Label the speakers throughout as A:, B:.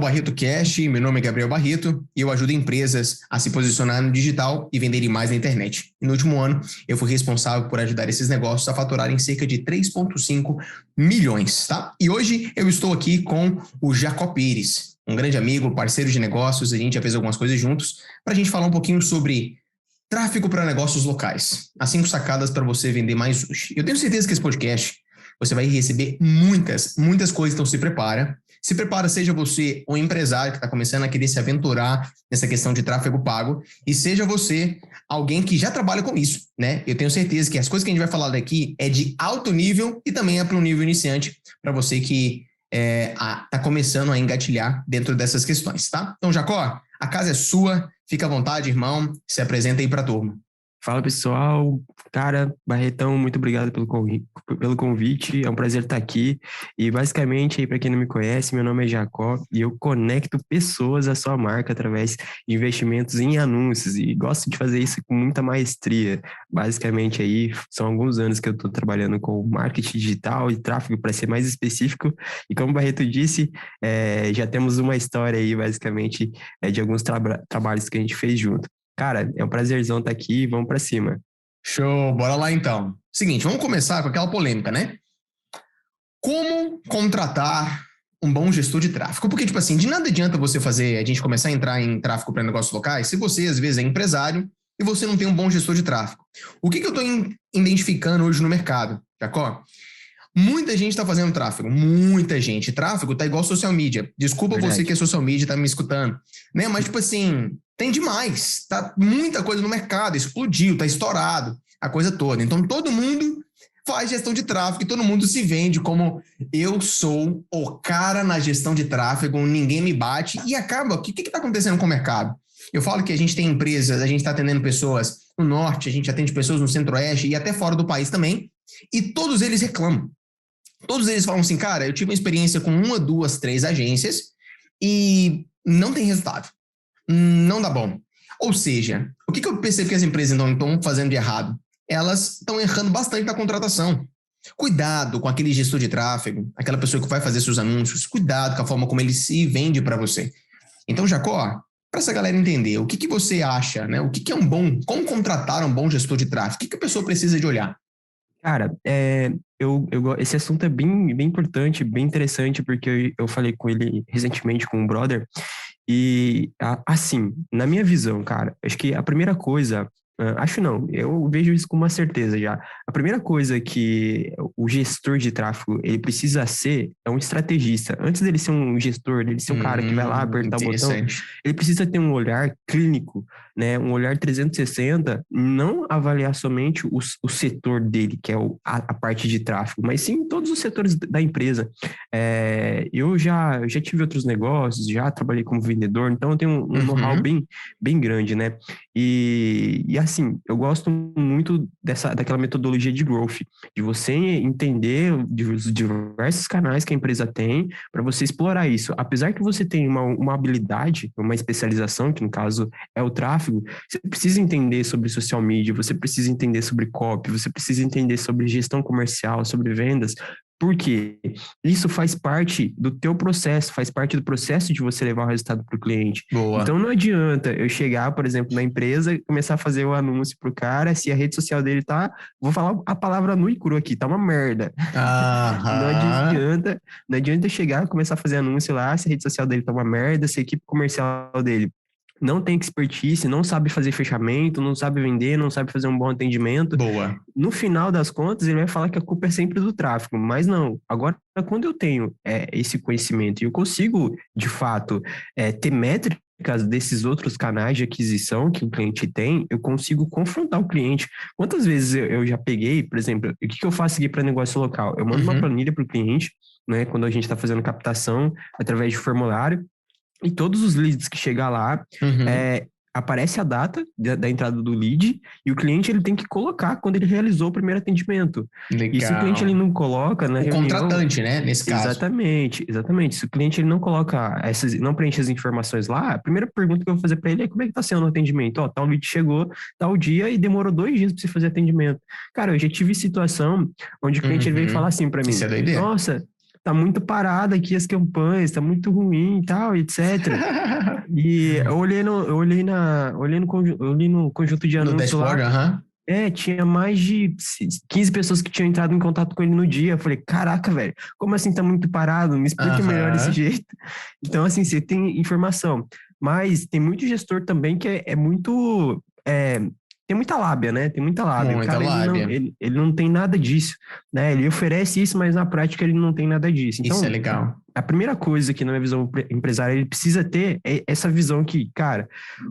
A: ao Barreto Cast, meu nome é Gabriel Barreto e eu ajudo empresas a se posicionar no digital e venderem mais na internet. E no último ano, eu fui responsável por ajudar esses negócios a faturarem cerca de 3,5 milhões, tá? E hoje eu estou aqui com o Jacó Pires, um grande amigo, parceiro de negócios, a gente já fez algumas coisas juntos, para a gente falar um pouquinho sobre tráfego para negócios locais. As 5 sacadas para você vender mais hoje. Eu tenho certeza que esse podcast você vai receber muitas coisas, então se prepara. Se prepara, seja você um empresário que está começando a querer se aventurar nessa questão de tráfego pago, e seja você alguém que já trabalha com isso, né? Eu tenho certeza que as coisas que a gente vai falar daqui é de alto nível e também é para um nível iniciante, para você que está começando a engatilhar dentro dessas questões, tá? Então, Jacó, a casa é sua, fica à vontade, irmão, se apresenta aí para a turma.
B: Fala pessoal, cara, Barretão, muito obrigado pelo convite, é um prazer estar aqui e basicamente aí para quem não me conhece, meu nome é Jacó e eu conecto pessoas à sua marca através de investimentos em anúncios e gosto de fazer isso com muita maestria. Basicamente aí são alguns anos que eu estou trabalhando com marketing digital e tráfego para ser mais específico e como o Barreto disse, já temos uma história aí basicamente de alguns trabalhos que a gente fez junto. Cara, é um prazerzão estar aqui, vamos pra cima.
A: Show, bora lá então. Seguinte, vamos começar com aquela polêmica, né? Como contratar um bom gestor de tráfego? Porque, tipo assim, de nada adianta a gente começar a entrar em tráfego para negócios locais, se você, às vezes, é empresário e você não tem um bom gestor de tráfego. O que eu estou identificando hoje no mercado, Jacó? Muita gente está fazendo tráfego, muita gente. Tráfego tá igual social media. Desculpa Verdade. Você que é social media, tá me escutando, né? Mas, tipo assim, tem demais. Tá muita coisa no mercado, explodiu, tá estourado, a coisa toda. Então, todo mundo faz gestão de tráfego e todo mundo se vende como eu sou o cara na gestão de tráfego, ninguém me bate. E acaba, o que tá acontecendo com o mercado? Eu falo que a gente tem empresas, a gente está atendendo pessoas no norte, a gente atende pessoas no centro-oeste e até fora do país também, e todos eles reclamam. Todos eles falam assim, cara, eu tive uma experiência com 1, 2, 3 agências e não tem resultado. Não dá bom. Ou seja, o que eu percebo que as empresas não estão fazendo de errado? Elas estão errando bastante na contratação. Cuidado com aquele gestor de tráfego, aquela pessoa que vai fazer seus anúncios. Cuidado com a forma como ele se vende para você. Então, Jacó, para essa galera entender, o que você acha, né? O que é um bom, como contratar um bom gestor de tráfego? O que a pessoa precisa de olhar?
B: Cara, esse assunto é bem importante, bem interessante, porque eu falei com ele recentemente, com um brother, e assim, na minha visão, cara, acho que a primeira coisa, acho não, eu vejo isso com uma certeza já. A primeira coisa que o gestor de tráfego, ele precisa ser é um estrategista. Antes dele ser um gestor, dele ser um cara que vai lá apertar o botão, ele precisa ter um olhar clínico, né? Um olhar 360, não avaliar somente o setor dele, que é a parte de tráfego, mas sim todos os setores da empresa. Eu já tive outros negócios, já trabalhei como vendedor, então eu tenho um know-how bem grande, né? E assim, eu gosto muito daquela metodologia de growth, de você entender os diversos canais que a empresa tem para você explorar isso. Apesar que você tenha uma habilidade, uma especialização, que no caso é o tráfego, você precisa entender sobre social media, você precisa entender sobre copy, você precisa entender sobre gestão comercial, sobre vendas, porque isso faz parte do teu processo, faz parte do processo de você levar o resultado para o cliente.
A: Boa.
B: Então não adianta eu chegar, por exemplo, na empresa e começar a fazer o anúncio pro cara, se a rede social dele tá, vou falar a palavra nu e cru aqui, tá uma merda. Não adianta eu chegar e começar a fazer anúncio lá, se a rede social dele tá uma merda, se a equipe comercial dele não tem expertise, não sabe fazer fechamento, não sabe vender, não sabe fazer um bom atendimento.
A: Boa.
B: No final das contas, ele vai falar que a culpa é sempre do tráfego, mas não. Agora, quando eu tenho esse conhecimento e eu consigo, de fato, ter métricas desses outros canais de aquisição que o cliente tem, eu consigo confrontar o cliente. Quantas vezes eu já peguei, por exemplo, o que eu faço aqui para negócio local? Eu mando uma planilha para o cliente, né, quando a gente está fazendo captação através de formulário, e todos os leads que chegar lá, aparece a data da entrada do lead e o cliente ele tem que colocar quando ele realizou o primeiro atendimento.
A: Legal.
B: E se o cliente ele não coloca na reunião...
A: contratante, né, nesse caso.
B: Exatamente. Se o cliente ele não coloca não preenche as informações lá, a primeira pergunta que eu vou fazer para ele é como é que tá sendo o atendimento? Tal lead chegou, tal dia e demorou 2 dias para você fazer atendimento. Cara, eu já tive situação onde o cliente ele veio falar assim para mim,
A: Isso é doideira.
B: nossa... tá muito parado aqui as campanhas, tá muito ruim e tal, etc. E eu olhei no conjunto de
A: No
B: anúncios lá,
A: dashboard, aham.
B: tinha mais de 15 pessoas que tinham entrado em contato com ele no dia. Eu falei, caraca, velho, como assim tá muito parado? Me explica melhor desse
A: Aham.
B: jeito. Então, assim, você tem informação. Mas tem muito gestor também que é muito. Tem muita lábia, né? Tem muita lábia. O
A: Muita
B: cara,
A: lábia.
B: ele não tem nada disso, né? Ele oferece isso, mas na prática ele não tem nada disso.
A: Isso é
B: Então,
A: legal.
B: a primeira coisa que, na minha visão empresária, ele precisa ter é essa visão que, cara,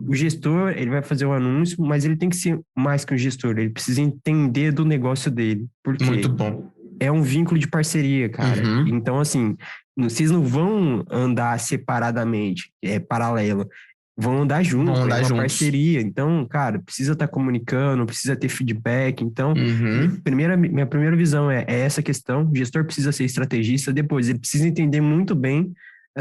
B: o gestor, ele vai fazer um anúncio, mas ele tem que ser mais que um gestor, ele precisa entender do negócio dele. Por
A: Muito
B: quê?
A: bom.
B: É um vínculo de parceria, cara.
A: Uhum.
B: Então, assim, vocês não vão andar separadamente, paralelo. Vão andar
A: Vão
B: junto, é
A: andar
B: uma
A: juntos.
B: parceria. Então, cara, precisa estar comunicando, precisa ter feedback. Então,
A: Uhum.
B: minha primeira visão é essa questão. O gestor precisa ser estrategista. Depois, ele precisa entender muito bem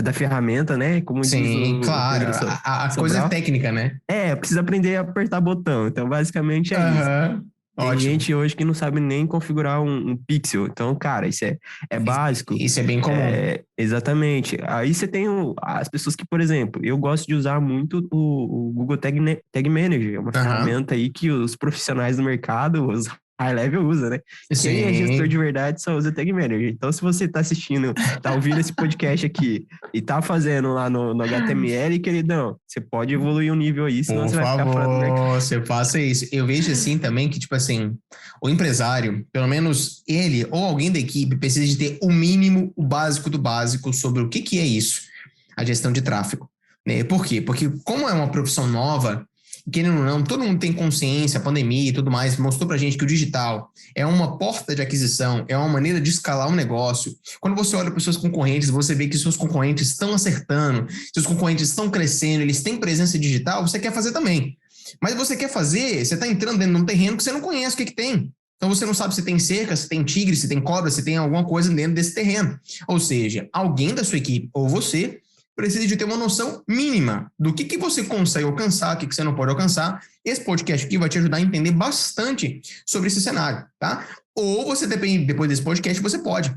B: da ferramenta, né? Como diz
A: Sim,
B: o
A: claro.
B: Pedro
A: A coisa é
B: Sobral.
A: técnica, né?
B: Precisa aprender a apertar botão. Então, basicamente é isso.
A: Aham.
B: Tem
A: Ótimo.
B: gente hoje que não sabe nem configurar um pixel. Então, cara, isso é básico.
A: Isso é bem comum.
B: Exatamente. Aí você tem as pessoas que, por exemplo, eu gosto de usar muito o Google Tag Manager. É uma
A: Aham.
B: ferramenta aí que os profissionais do mercado, os high level usa, né? Quem é gestor de
A: Sim.
B: verdade só usa Tag Manager. Então, se você está assistindo, tá ouvindo esse podcast aqui e tá fazendo lá no HTML, queridão, você pode evoluir um nível aí, senão
A: Por
B: você vai ficar fora do mercado.
A: favor, você faça isso. Eu vejo assim também que, tipo assim, o empresário, pelo menos ele ou alguém da equipe, precisa de ter o mínimo, o básico do básico sobre o que é isso, a gestão de tráfego. Né? Por quê? Porque como é uma profissão nova, querendo ou não, todo mundo tem consciência, a pandemia e tudo mais, mostrou pra gente que o digital é uma porta de aquisição, é uma maneira de escalar um negócio. Quando você olha para os seus concorrentes, você vê que seus concorrentes estão acertando, seus concorrentes estão crescendo, eles têm presença digital, você quer fazer também. Mas você quer fazer, você está entrando dentro de um terreno que você não conhece o que tem. Então você não sabe se tem cerca, se tem tigre, se tem cobra, se tem alguma coisa dentro desse terreno. Ou seja, alguém da sua equipe ou você precisa de ter uma noção mínima do que você consegue alcançar, o que você não pode alcançar. Esse podcast aqui vai te ajudar a entender bastante sobre esse cenário, tá? Ou você depende, depois desse podcast, você pode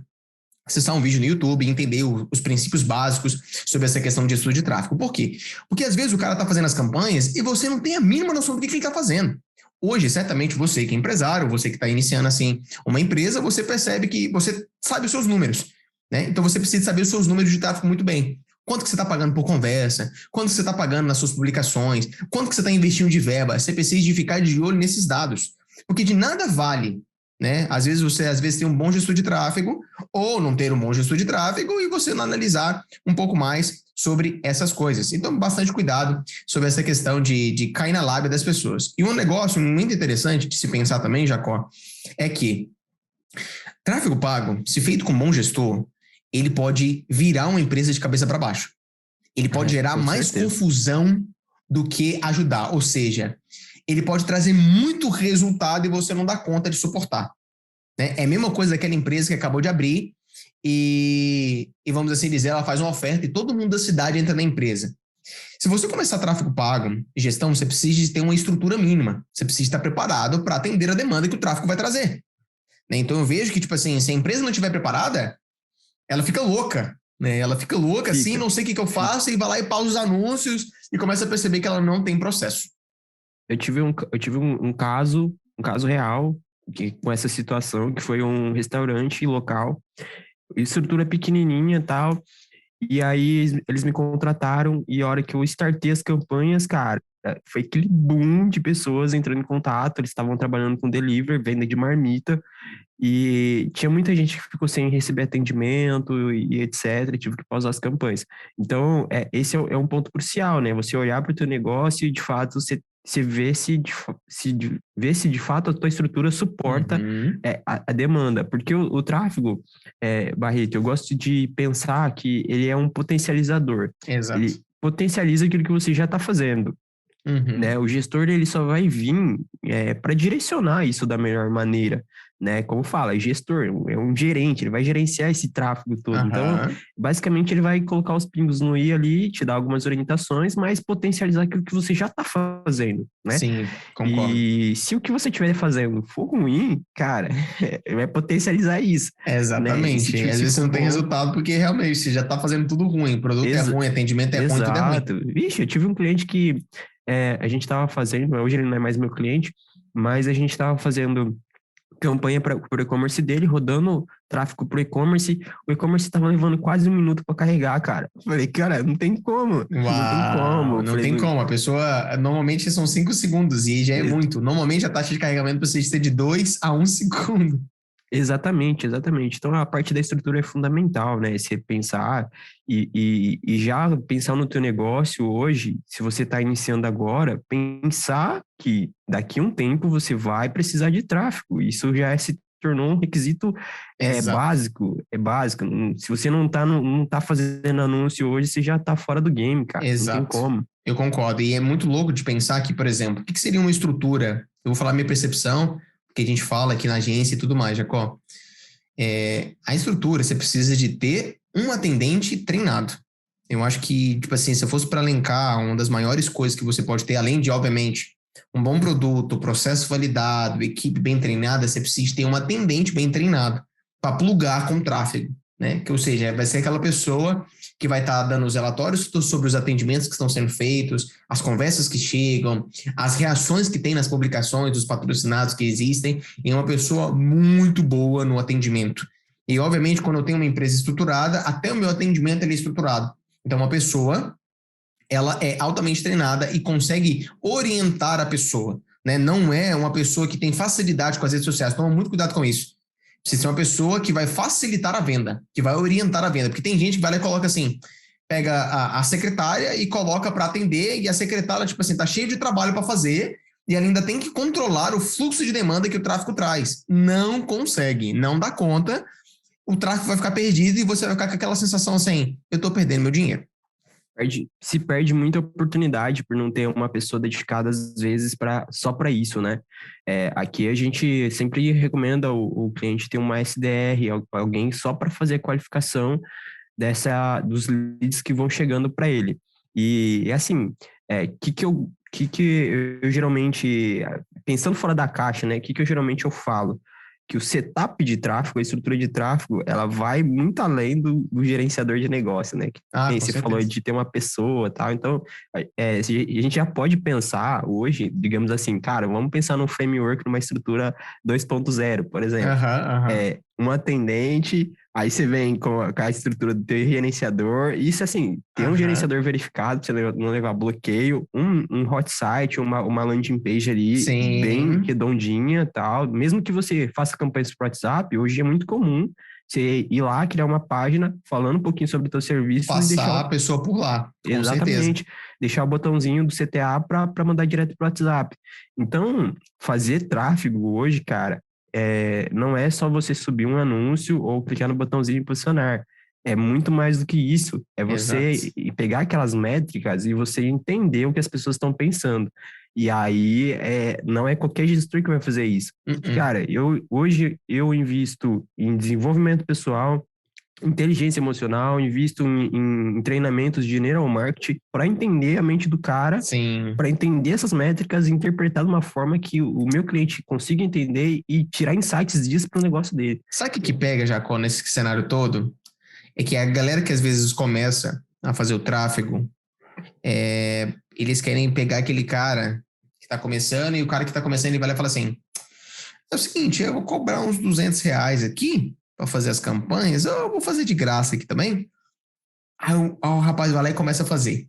A: acessar um vídeo no YouTube e entender os princípios básicos sobre essa questão de estudo de tráfego. Por quê? Porque às vezes o cara está fazendo as campanhas e você não tem a mínima noção do que ele está fazendo. Hoje, certamente, você que é empresário, você que está iniciando assim uma empresa, você percebe que você sabe os seus números, né? Então você precisa saber os seus números de tráfego muito bem. Quanto que você está pagando por conversa? Quanto que você está pagando nas suas publicações? Quanto que você está investindo de verba? Você precisa de ficar de olho nesses dados. Porque de nada vale, né? Às vezes você tem um bom gestor de tráfego ou não ter um bom gestor de tráfego e você não analisar um pouco mais sobre essas coisas. Então, bastante cuidado sobre essa questão de cair na lábia das pessoas. E um negócio muito interessante de se pensar também, Jacó, é que tráfego pago, se feito com um bom gestor, ele pode virar uma empresa de cabeça para baixo. Ele pode gerar
B: Com
A: mais
B: certeza.
A: confusão do que ajudar. Ou seja, ele pode trazer muito resultado e você não dá conta de suportar. Né? É a mesma coisa daquela empresa que acabou de abrir e vamos assim dizer, ela faz uma oferta e todo mundo da cidade entra na empresa. Se você começar tráfego pago, gestão, você precisa de ter uma estrutura mínima. Você precisa estar preparado para atender a demanda que o tráfego vai trazer. Né? Então eu vejo que, tipo assim, se a empresa não estiver preparada, ela fica louca. Né? Ela fica louca assim,
B: Fica,
A: não sei o que eu
B: fica.
A: faço, e vai lá e pausa os anúncios e começa a perceber que ela não tem processo.
B: Eu tive um caso real com essa situação, que foi um restaurante local, estrutura pequenininha e tal, e aí eles me contrataram, e a hora que eu startei as campanhas, cara, foi aquele boom de pessoas entrando em contato, eles estavam trabalhando com delivery, venda de marmita, e tinha muita gente que ficou sem receber atendimento e etc. Tive que pausar as campanhas. Então, esse é um ponto crucial, né? Você olhar para o teu negócio e, de fato, você vê vê se de fato a tua estrutura suporta
A: Uhum.
B: a demanda. Porque o tráfego, Barreto, eu gosto de pensar que ele é um potencializador.
A: Exato.
B: Ele potencializa aquilo que você já está fazendo.
A: Uhum.
B: né? O gestor ele só vai vir para direcionar isso da melhor maneira, né? Como fala, gestor é um gerente, ele vai gerenciar esse tráfego todo. Então,
A: Aham.
B: basicamente, ele vai colocar os pingos no i ali, te dar algumas orientações, mas potencializar aquilo que você já está fazendo, né?
A: Sim, concordo.
B: E se o que você estiver fazendo for ruim, cara, vai potencializar isso, né? E
A: Exatamente. Às
B: se
A: vezes você
B: for
A: não tem
B: bom,
A: resultado porque realmente você já está fazendo tudo ruim. O produto é
B: ex
A: ruim, atendimento é ruim, tudo é ruim.
B: exato. Vixe, eu tive um cliente que a gente estava fazendo, hoje ele não é mais meu cliente, mas a gente estava fazendo campanha para o e-commerce dele, rodando tráfego para o e-commerce estava levando quase 1 minuto para carregar, cara. Eu falei, cara, não tem como, não tem como.
A: Uau,
B: Eu
A: não
B: falei,
A: tem como. A pessoa, normalmente são 5 segundos e já é muito. Normalmente a taxa de carregamento precisa ser de 2 a 1 segundo.
B: exatamente, exatamente. Então a parte da estrutura é fundamental, né? Você pensar e já pensar no teu negócio hoje, se você está iniciando agora, pensar que daqui a um tempo você vai precisar de tráfego. Isso já se tornou um requisito
A: Exato.
B: básico, é básico. Se você não tá fazendo anúncio hoje, você já está fora do game, cara. Não tem
A: Exato.
B: como.
A: Eu concordo. E é muito louco de pensar que, por exemplo, o que seria uma estrutura? Eu vou falar minha percepção, que a gente fala aqui na agência e tudo mais, Jacó. A estrutura, você precisa de ter um atendente treinado. Eu acho que, tipo assim, se eu fosse para elencar uma das maiores coisas que você pode ter, além de, obviamente, um bom produto, processo validado, equipe bem treinada, você precisa ter um atendente bem treinado para plugar com o tráfego, né? Que, ou seja, vai ser aquela pessoa que vai estar dando os relatórios sobre os atendimentos que estão sendo feitos, as conversas que chegam, as reações que tem nas publicações dos patrocinados que existem, e uma pessoa muito boa no atendimento. E, obviamente, quando eu tenho uma empresa estruturada, até o meu atendimento é estruturado. Então, uma pessoa, ela é altamente treinada e consegue orientar a pessoa, né? Não é uma pessoa que tem facilidade com as redes sociais. Toma muito cuidado com isso. Precisa ser uma pessoa que vai facilitar a venda, que vai orientar a venda. Porque tem gente que vai lá e coloca assim, pega a secretária e coloca para atender, e a secretária, tipo assim, tá cheia de trabalho para fazer, e ela ainda tem que controlar o fluxo de demanda que o tráfego traz. Não consegue, não dá conta, o tráfego vai ficar perdido e você vai ficar com aquela sensação assim, eu tô perdendo meu dinheiro.
B: Se perde muita oportunidade por não ter uma pessoa dedicada, às vezes, só para isso, né? Aqui a gente sempre recomenda o cliente ter uma SDR, alguém só para fazer a qualificação dos leads que vão chegando para ele. E assim, que eu geralmente, pensando fora da caixa, né? Que eu geralmente eu falo? Que o setup de tráfego, a estrutura de tráfego, ela vai muito além do gerenciador de negócio, né? Que
A: Ah,
B: nem
A: com
B: você falou
A: certeza.
B: de ter uma pessoa e tal. Então, a gente já pode pensar hoje, digamos assim, cara, vamos pensar num framework, numa estrutura 2.0, por exemplo.
A: Aham, aham.
B: Um atendente, aí você vem com a estrutura do teu gerenciador. Isso, assim, ter um
A: Aham.
B: gerenciador verificado pra você não levar bloqueio, um hot site, uma landing page ali bem
A: Sim.
B: redondinha tal. Mesmo que você faça campanhas para WhatsApp, hoje é muito comum você ir lá, criar uma página falando um pouquinho sobre o teu serviço e deixar
A: Passar a pessoa por lá, com certeza.
B: exatamente, deixar o botãozinho do CTA para mandar direto para o WhatsApp. Então, fazer tráfego hoje, cara, não é só você subir um anúncio ou clicar no botãozinho e posicionar. É muito mais do que isso. É
A: Exato.
B: você pegar aquelas métricas e você entender o que as pessoas estão pensando. E aí, não é qualquer gestor que vai fazer isso.
A: Uh-uh.
B: Cara, hoje eu invisto em desenvolvimento pessoal, inteligência emocional, invisto em treinamentos de neuromarketing para entender a mente do cara,
A: Sim.
B: para entender essas métricas e interpretar de uma forma que o meu cliente consiga entender e tirar insights disso para o negócio dele.
A: Sabe o que pega, Jacó, nesse cenário todo? É que a galera que às vezes começa a fazer o tráfego, eles querem pegar aquele cara que está começando, e o cara que está começando, ele vai lá e fala assim, é o seguinte, eu vou cobrar uns R$ 200 aqui para fazer as campanhas, eu vou fazer de graça aqui também. Aí o rapaz vai lá e começa a fazer.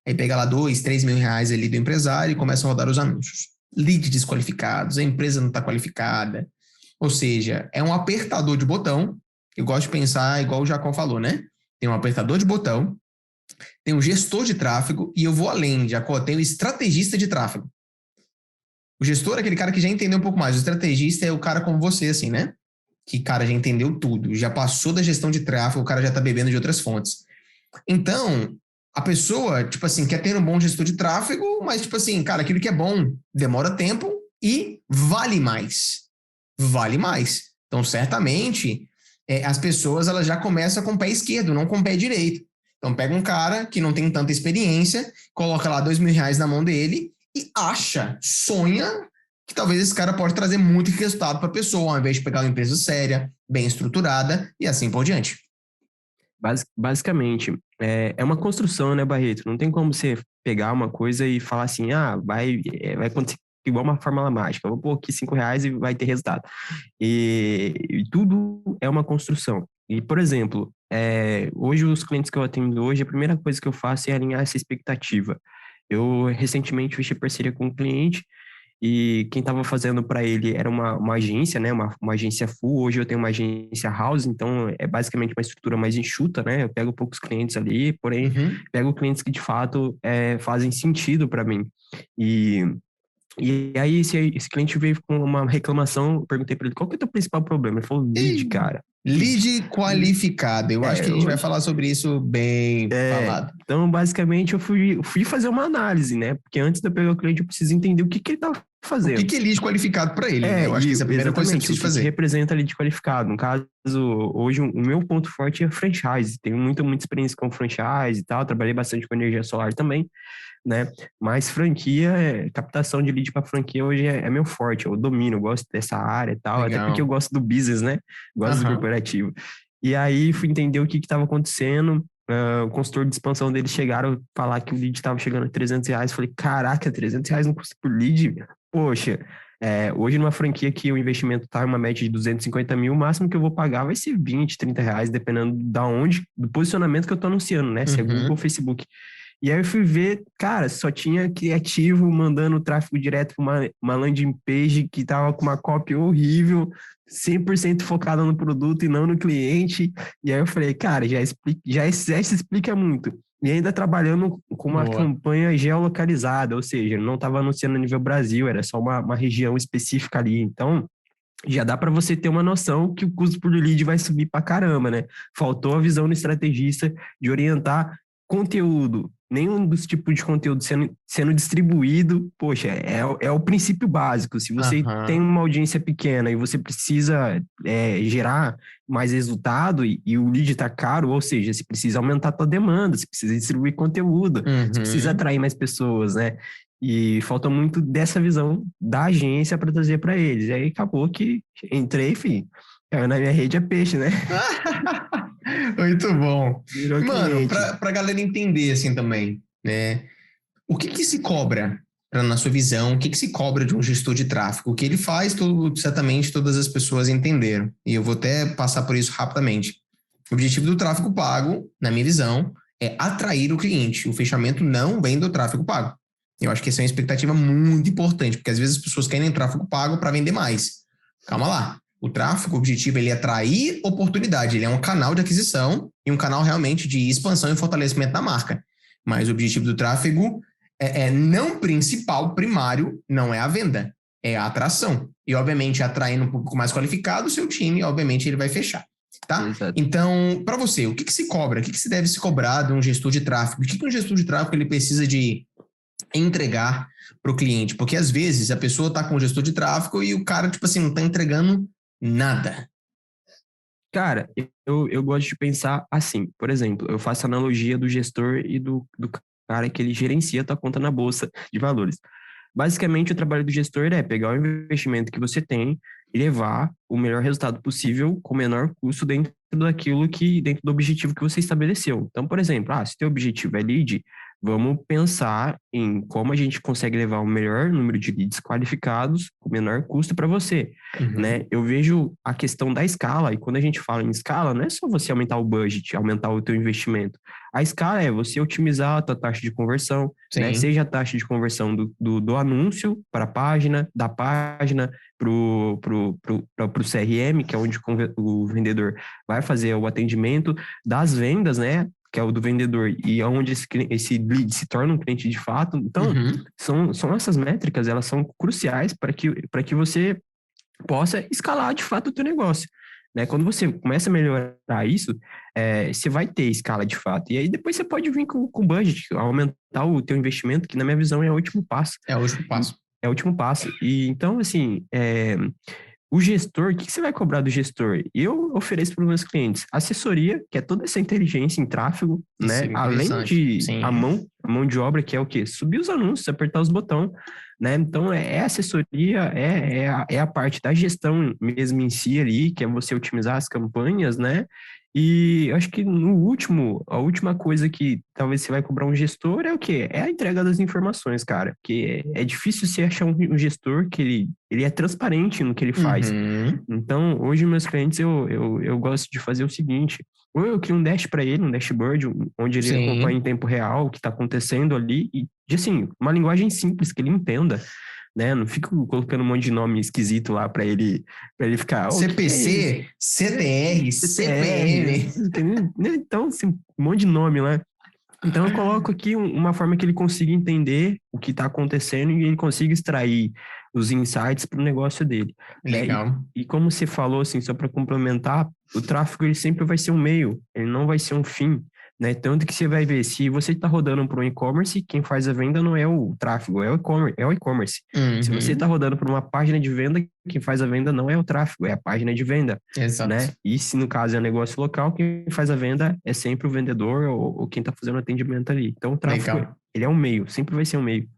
A: Aí pega lá 2, 3 mil reais ali do empresário e começa a rodar os anúncios. Lead desqualificados, a empresa não está qualificada. Ou seja, é um apertador de botão. Eu gosto de pensar igual o Jacó falou, né? Tem um apertador de botão, tem um gestor de tráfego e eu vou além, Jacó, tem o estrategista de tráfego. O gestor é aquele cara que já entendeu um pouco mais. O estrategista é o cara como você, assim, né? Que, cara, já entendeu tudo, já passou da gestão de tráfego, o cara já tá bebendo de outras fontes. Então, A pessoa, tipo assim, quer ter um bom gestor de tráfego, mas, tipo assim, cara, aquilo que é bom demora tempo e vale mais. Vale mais. Então, certamente, as pessoas elas já começam com o pé esquerdo, não com o pé direito. Então, pega um cara que não tem tanta experiência, coloca lá R$ 2.000 na mão dele e acha, sonha que talvez esse cara pode trazer muito resultado para a pessoa, ao invés de pegar uma empresa séria, bem estruturada e assim por diante.
B: Basicamente, é uma construção, né, Barreto? Não tem como você pegar uma coisa e falar assim, vai acontecer igual uma fórmula mágica. Eu vou pôr aqui R$ 5 e vai ter resultado. E tudo é uma construção. E, por exemplo, hoje os clientes que eu atendo hoje, a primeira coisa que eu faço é alinhar essa expectativa. Eu recentemente fechei parceria com um cliente e quem estava fazendo para ele era uma agência, né? Uma agência full. Hoje eu tenho uma agência house, então é basicamente uma estrutura mais enxuta, né? Eu pego poucos clientes ali, porém pego clientes que de fato fazem sentido para mim. E aí esse cliente veio com uma reclamação, eu perguntei para ele, qual que é o teu principal problema? Ele falou, lead, cara.
A: Lead qualificado. Eu acho que a gente vai falar sobre isso bem falado.
B: Então, basicamente, eu fui fazer uma análise, né? Porque antes de eu pegar o cliente, eu preciso entender o que ele estava fazendo.
A: O que é lead qualificado para ele, né? Eu acho que essa é a primeira coisa que você precisa fazer.
B: O que representa lead qualificado? No caso, hoje, o meu ponto forte é franchise. Tenho muita experiência com franchise e tal. Trabalhei bastante com energia solar também, né? Mas franquia, captação de lead para franquia hoje é meu forte. Eu domino, eu gosto dessa área e tal.
A: Legal.
B: Até porque eu gosto do business, né? Gosto do corporativo. E aí, fui entender o que estava acontecendo. O consultor de expansão deles chegaram a falar que o lead estava chegando a R$ 300. Falei, caraca, R$ 300 no custo por lead? Poxa, hoje numa franquia que o investimento está em uma média de 250 mil, o máximo que eu vou pagar vai ser 20, 30 reais, dependendo do posicionamento que eu estou anunciando, né? Se é Google ou Facebook. E aí eu fui ver, cara, só tinha criativo mandando tráfego direto para uma landing page que tava com uma copy horrível, 100% focada no produto e não no cliente. E aí eu falei, cara, já se explica muito. E ainda trabalhando com uma campanha geolocalizada, ou seja, não estava anunciando a nível Brasil, era só uma região específica ali. Então, já dá para você ter uma noção que o custo por lead vai subir para caramba, né? Faltou a visão do estrategista de orientar conteúdo, nenhum dos tipos de conteúdo sendo distribuído, poxa, é o princípio básico. Se você tem uma audiência pequena e você precisa gerar mais resultado e o lead está caro, ou seja, você precisa aumentar a tua demanda, você precisa distribuir conteúdo, você precisa atrair mais pessoas, né? E falta muito dessa visão da agência para trazer para eles. E aí acabou que entrei, enfim, caiu na minha rede é peixe, né?
A: Muito bom.
B: Virou
A: Mano,
B: cliente.
A: pra galera entender assim também, né? O que se cobra, na sua visão, o que se cobra de um gestor de tráfego? O que ele faz, certamente todas as pessoas entenderam. E eu vou até passar por isso rapidamente. O objetivo do tráfego pago, na minha visão, é atrair o cliente. O fechamento não vem do tráfego pago. Eu acho que essa é uma expectativa muito importante, porque às vezes as pessoas querem tráfego pago para vender mais. Calma lá. O tráfego, o objetivo, ele é atrair oportunidade. Ele é um canal de aquisição e um canal realmente de expansão e fortalecimento da marca. Mas o objetivo do tráfego não principal, primário, não é a venda, é a atração. E, obviamente, atraindo um público mais qualificado, o seu time, obviamente, ele vai fechar. Tá? Então, para você, o que se cobra? O que se deve se cobrar de um gestor de tráfego? O que um gestor de tráfego ele precisa de entregar para o cliente? Porque, às vezes, a pessoa está com o gestor de tráfego e o cara, tipo assim, não está entregando nada.
B: Cara, eu gosto de pensar assim. Por exemplo, eu faço analogia do gestor e do cara que ele gerencia a tua conta na bolsa de valores. Basicamente, o trabalho do gestor é pegar o investimento que você tem e levar o melhor resultado possível com o menor custo dentro dentro do objetivo que você estabeleceu. Então, por exemplo, se teu objetivo é lead, vamos pensar em como a gente consegue levar o melhor número de leads qualificados com o menor custo para você, né? Eu vejo a questão da escala, e quando a gente fala em escala, não é só você aumentar o budget, aumentar o teu investimento. A escala é você otimizar a tua taxa de conversão, né? Seja a taxa de conversão do anúncio para a página, da página para o CRM, que é onde o vendedor vai fazer o atendimento, das vendas, né? Que é o do vendedor, e onde esse lead se torna um cliente de fato. Então, são essas métricas, elas são cruciais para que você possa escalar de fato o teu negócio. né? Quando você começa a melhorar isso, você vai ter escala de fato. E aí depois você pode vir com budget, aumentar o teu investimento, que na minha visão é o último passo.
A: É o último passo.
B: É o último passo. E então, assim, o gestor, o que você vai cobrar do gestor? Eu ofereço para os meus clientes assessoria, que é toda essa inteligência em tráfego, né?
A: Sim,
B: Além de
A: sim.
B: a mão de obra, que é o quê? Subir os anúncios, apertar os botões, né? Então, assessoria, é a parte da gestão mesmo em si ali, que é você otimizar as campanhas, né? E acho que a última coisa que talvez você vai cobrar um gestor é o quê? É a entrega das informações, cara. Porque é difícil você achar um gestor que ele é transparente no que ele faz.
A: Uhum.
B: Então, hoje, meus clientes, eu gosto de fazer o seguinte: ou eu crio um dash para ele, um dashboard, onde ele acompanha em tempo real o que está acontecendo ali, e, assim, uma linguagem simples, que ele entenda, né? Não fico colocando um monte de nome esquisito lá para ele ficar...
A: CPC, CTR, CPM.
B: Então, assim, um monte de nome lá. Então, eu coloco aqui uma forma que ele consiga entender o que está acontecendo e ele consiga extrair os insights para o negócio dele.
A: Legal.
B: Né? E como você falou, assim, só para complementar, o tráfego ele sempre vai ser um meio, ele não vai ser um fim. Né? Tanto que você vai ver, se você está rodando para um e-commerce, quem faz a venda não é o tráfego, é o e-commerce.
A: Uhum.
B: Se você está rodando para uma página de venda, quem faz a venda não é o tráfego, é a página de venda.
A: Exato.
B: Né? E se no caso é um negócio local, quem faz a venda é sempre o vendedor ou quem está fazendo o atendimento ali. Então o tráfego, ele é um meio, sempre vai ser um meio.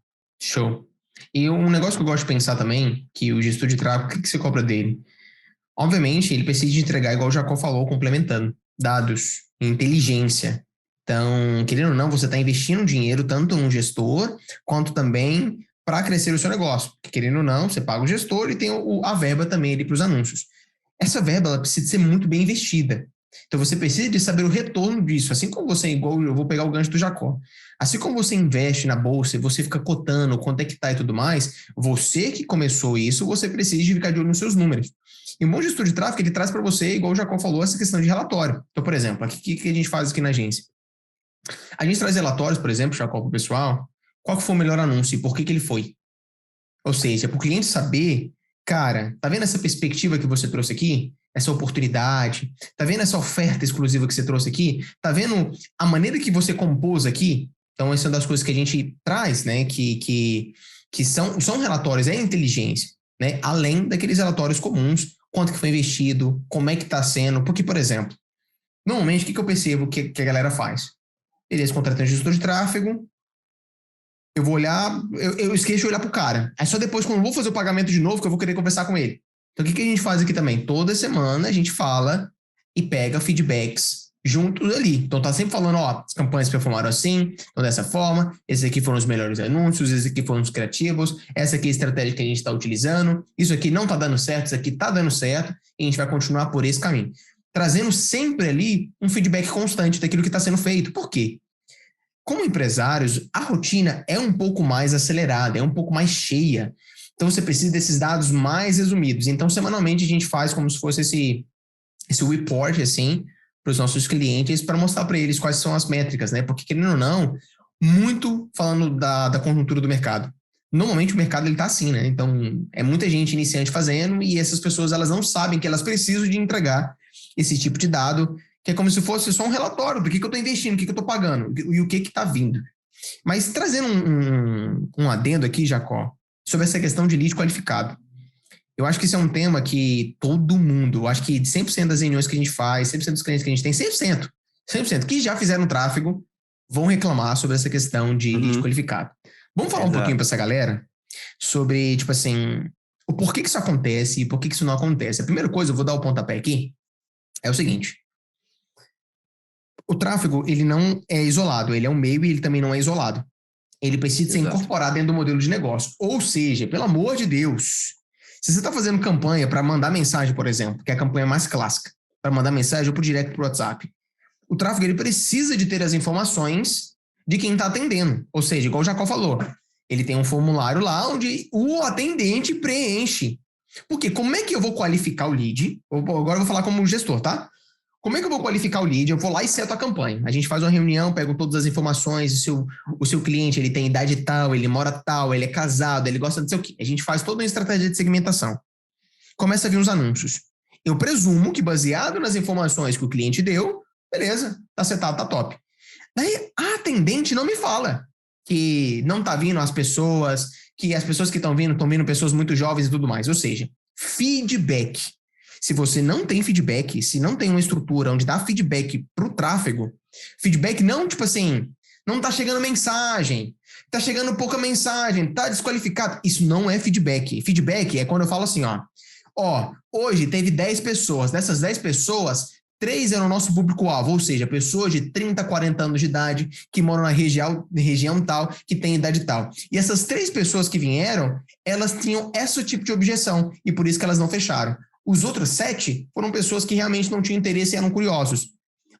A: Show. E um negócio que eu gosto de pensar também, que o gestor de tráfego, o que você cobra dele? Obviamente, ele precisa de entregar, igual o Jacó falou, complementando, dados, inteligência. Então, querendo ou não, você está investindo dinheiro tanto no gestor, quanto também para crescer o seu negócio. Porque, querendo ou não, você paga o gestor e tem a verba também ali para os anúncios. Essa verba, ela precisa ser muito bem investida. Então, você precisa de saber o retorno disso. Assim como você, igual eu vou pegar o gancho do Jacó. Assim como você investe na bolsa e você fica cotando quanto é que tá e tudo mais, você que começou isso, você precisa de ficar de olho nos seus números. E um bom gestor de tráfego, ele traz para você, igual o Jacó falou, essa questão de relatório. Então, por exemplo, o que a gente faz aqui na agência? A gente traz relatórios, por exemplo, Jacó, para o pessoal, qual que foi o melhor anúncio e por que ele foi. Ou seja, para o cliente saber, cara, tá vendo essa perspectiva que você trouxe aqui? Essa oportunidade? Tá vendo essa oferta exclusiva que você trouxe aqui? Tá vendo a maneira que você compôs aqui? Então, essa é uma das coisas que a gente traz, né? Que são relatórios, é inteligência, né? Além daqueles relatórios comuns, quanto que foi investido, como é que está sendo. Porque, por exemplo, normalmente, o que eu percebo que a galera faz? Beleza, contratando gestor de tráfego, eu vou olhar, eu esqueço de olhar pro cara. Aí só depois, quando eu vou fazer o pagamento de novo, que eu vou querer conversar com ele. Então, o que a gente faz aqui também? Toda semana a gente fala e pega feedbacks juntos ali. Então, tá sempre falando, ó, as campanhas performaram assim, então dessa forma, esses aqui foram os melhores anúncios, esses aqui foram os criativos, essa aqui é a estratégia que a gente está utilizando, isso aqui não tá dando certo, isso aqui tá dando certo, e a gente vai continuar por esse caminho. Trazendo sempre ali um feedback constante daquilo que está sendo feito. Por quê? Como empresários, a rotina é um pouco mais acelerada, é um pouco mais cheia. Então, você precisa desses dados mais resumidos. Então, semanalmente, a gente faz como se fosse esse report, assim, para os nossos clientes, para mostrar para eles quais são as métricas, né? Porque, querendo ou não, muito falando da conjuntura do mercado. Normalmente, o mercado ele está assim, né? Então, é muita gente iniciante fazendo e essas pessoas, elas não sabem que elas precisam de entregar esse tipo de dado, que é como se fosse só um relatório do que eu estou investindo, o que eu estou pagando e o que está vindo. Mas trazendo um adendo aqui, Jacó, sobre essa questão de lead qualificado. Eu acho que isso é um tema que todo mundo, eu acho que 100% das reuniões que a gente faz, 100% dos clientes que a gente tem, 100% que já fizeram tráfego, vão reclamar sobre essa questão de lead qualificado. Vamos falar um pouquinho para essa galera sobre, tipo assim, o porquê que isso acontece e por que isso não acontece. A primeira coisa, eu vou dar o pontapé aqui, é o seguinte. O tráfego, ele não é isolado, ele é um meio e ele também não é isolado. Ele precisa ser incorporado dentro do modelo de negócio. Ou seja, pelo amor de Deus, se você está fazendo campanha para mandar mensagem, por exemplo, que é a campanha mais clássica, para mandar mensagem ou por direct para o WhatsApp, o tráfego ele precisa de ter as informações de quem está atendendo. Ou seja, igual o Jacó falou, ele tem um formulário lá onde o atendente preenche. Porque como é que eu vou qualificar o lead? Agora eu vou falar como gestor, tá? Como é que eu vou qualificar o lead? Eu vou lá e seto a campanha. A gente faz uma reunião, pego todas as informações, o seu cliente, ele tem idade tal, ele mora tal, ele é casado, ele gosta de sei o quê. A gente faz toda uma estratégia de segmentação. Começa a vir uns anúncios. Eu presumo que, baseado nas informações que o cliente deu, beleza, tá setado, tá top. Daí a atendente não me fala que não tá vindo as pessoas, que as pessoas que estão vindo pessoas muito jovens e tudo mais. Ou seja, feedback. Se você não tem feedback, se não tem uma estrutura onde dá feedback pro tráfego, feedback não, tipo assim, não tá chegando mensagem, tá chegando pouca mensagem, tá desqualificado. Isso não é feedback. Feedback é quando eu falo assim, ó, hoje teve 10 pessoas, dessas 10 pessoas, 3 eram o nosso público-alvo, ou seja, pessoas de 30, 40 anos de idade, que moram na região tal, que tem idade tal. E essas 3 pessoas que vieram, elas tinham esse tipo de objeção, e por isso que elas não fecharam. Os outros 7 foram pessoas que realmente não tinham interesse e eram curiosos.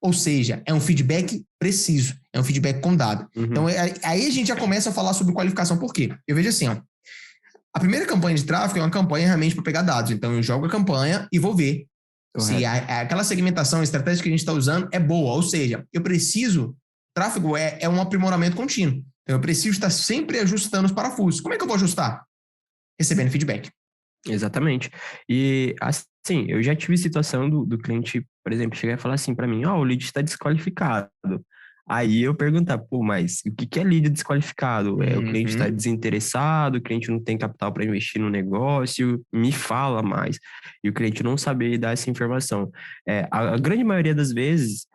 A: Ou seja, é um feedback preciso, é um feedback com dado. Então, aí a gente já começa a falar sobre qualificação. Por quê? Eu vejo assim, a primeira campanha de tráfego é uma campanha realmente para pegar dados. Então, eu jogo a campanha e vou ver se aquela segmentação estratégica que a gente está usando é boa. Ou seja, eu preciso... Tráfego é um aprimoramento contínuo. Então, eu preciso estar sempre ajustando os parafusos. Como é que eu vou ajustar? Recebendo feedback.
B: Exatamente. E, assim, eu já tive situação do cliente, por exemplo, chegar e falar assim para mim, o lead está desqualificado. Aí eu perguntar, mas o que é lead desqualificado? O cliente está desinteressado, o cliente não tem capital para investir no negócio, me fala mais. E o cliente não saber dar essa informação. A grande maioria das vezes,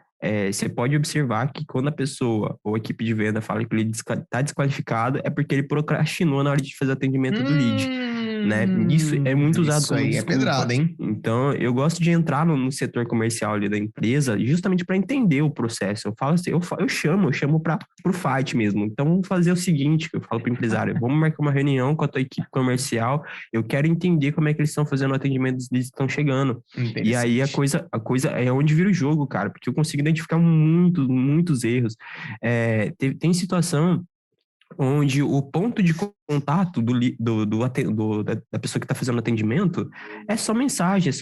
B: você pode observar que quando a pessoa ou a equipe de venda fala que o lead está desqualificado, é porque ele procrastinou na hora de fazer o atendimento do lead. Né? Isso é muito usado como desculpa.
A: É pedrada, hein?
B: Então, eu gosto de entrar no setor comercial ali da empresa justamente para entender o processo. Eu falo assim, eu chamo para o fight mesmo. Então, vamos fazer o seguinte, eu falo para o empresário, vamos marcar uma reunião com a tua equipe comercial, eu quero entender como é que eles estão fazendo o atendimento dos leads que estão chegando. E aí a coisa é onde vira o jogo, cara, porque eu consigo identificar muitos erros. Tem situação onde o ponto de contato da pessoa que está fazendo o atendimento é só mensagem.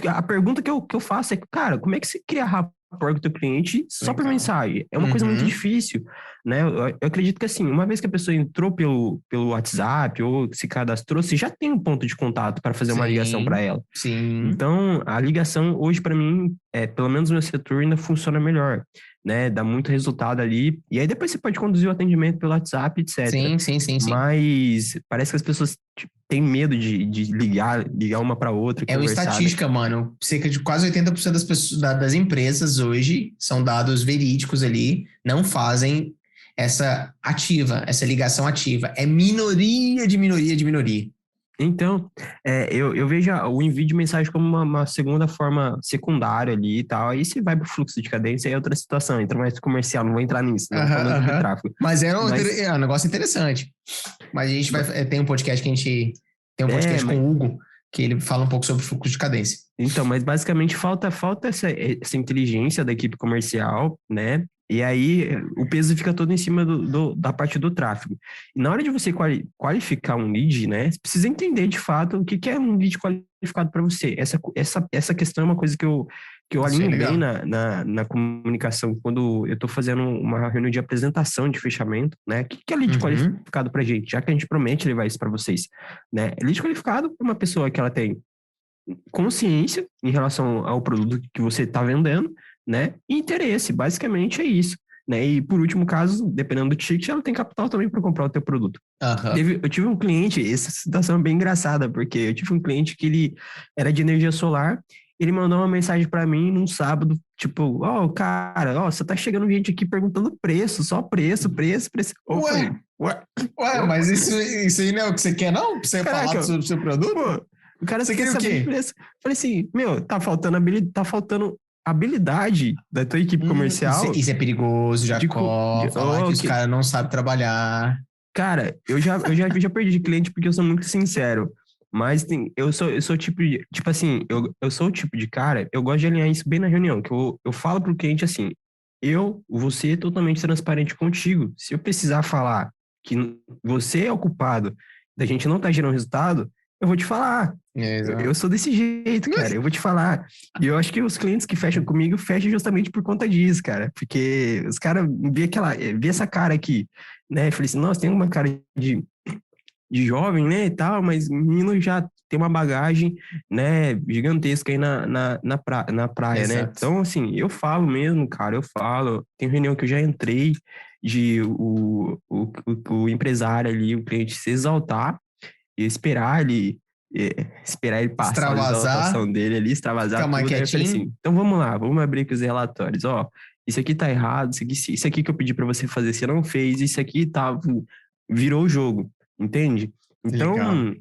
B: A pergunta que eu faço é, cara, como é que você cria rapport com o teu cliente só por mensagem? É uma coisa muito difícil, né? Eu acredito que, assim, uma vez que a pessoa entrou pelo WhatsApp ou se cadastrou, você já tem um ponto de contato para fazer uma ligação para ela.
A: Sim.
B: Então, a ligação hoje, para mim, pelo menos no meu setor, ainda funciona melhor. Né, dá muito resultado ali, e aí depois você pode conduzir o atendimento pelo WhatsApp, etc.
A: Sim.
B: Mas parece que as pessoas têm medo de ligar uma para outra.
A: É uma estatística, mano. Cerca de quase 80% das pessoas, das empresas hoje, são dados verídicos ali, não fazem essa ligação ativa. É minoria de minoria.
B: Então, eu vejo o envio de mensagem como uma segunda forma secundária ali e tal. Aí você vai pro fluxo de cadência, aí é outra situação, entra mais comercial, não vou entrar nisso, não falando de tráfego.
A: Mas é um negócio interessante. Mas a gente tem um podcast que a gente tem um podcast com o Hugo, que ele fala um pouco sobre fluxo de cadência.
B: Então, mas basicamente falta essa inteligência da equipe comercial, né? E aí o peso fica todo em cima da parte do tráfego. E na hora de você qualificar um lead, né? Você precisa entender de fato o que é um lead qualificado para você. Essa questão é uma coisa que eu alinho bem na comunicação quando eu estou fazendo uma reunião de apresentação de fechamento, né? O que é lead qualificado para a gente? Já que a gente promete levar isso para vocês, né? Lead qualificado é uma pessoa que ela tem consciência em relação ao produto que você está vendendo, né? E interesse, basicamente é isso, né? E por último caso, dependendo do ticket, ela tem capital também para comprar o teu produto. Eu tive um cliente, essa situação é bem engraçada, porque eu tive um cliente que ele era de energia solar, ele mandou uma mensagem para mim num sábado, tipo, cara, você tá chegando gente aqui perguntando preço, só preço.
A: Mas isso aí não é o que você quer, não? Pra você falar sobre o seu produto?
B: Pô, o cara quer saber o preço. Falei assim, tá faltando habilidade da tua equipe comercial.
A: Isso é perigoso, Jacó. Falar que os caras não sabem trabalhar.
B: Cara, eu já perdi cliente porque eu sou muito sincero. Mas eu sou o tipo de... Tipo assim, eu sou o tipo de cara... Eu gosto de alinhar isso bem na reunião. Que eu falo pro cliente assim... Eu vou ser totalmente transparente contigo. Se eu precisar falar que você é o culpado da gente não estar gerando resultado... Eu vou te falar. Eu sou desse jeito, cara. Eu vou te falar. E eu acho que os clientes que fecham comigo fecham justamente por conta disso, cara. Porque os caras vê essa cara aqui, né? Eu falei assim, nossa, tem uma cara de jovem, né, e tal, mas o menino já tem uma bagagem, né, gigantesca aí na praia, né?
A: Exato.
B: Então, assim, eu falo mesmo, cara, eu falo. Tem reunião que eu já entrei de o empresário ali, o cliente se exaltar e esperar ele passar a
A: Extravasar,
B: exaltação dele ali,
A: ficar
B: extravasar
A: mais
B: tudo. Aí eu falei
A: quietinho.
B: assim, então vamos lá, vamos abrir aqui os relatórios. Ó, isso aqui tá errado, isso aqui que eu pedi para você fazer, você não fez, isso aqui tá, virou o jogo, entende?
A: Legal.
B: Então,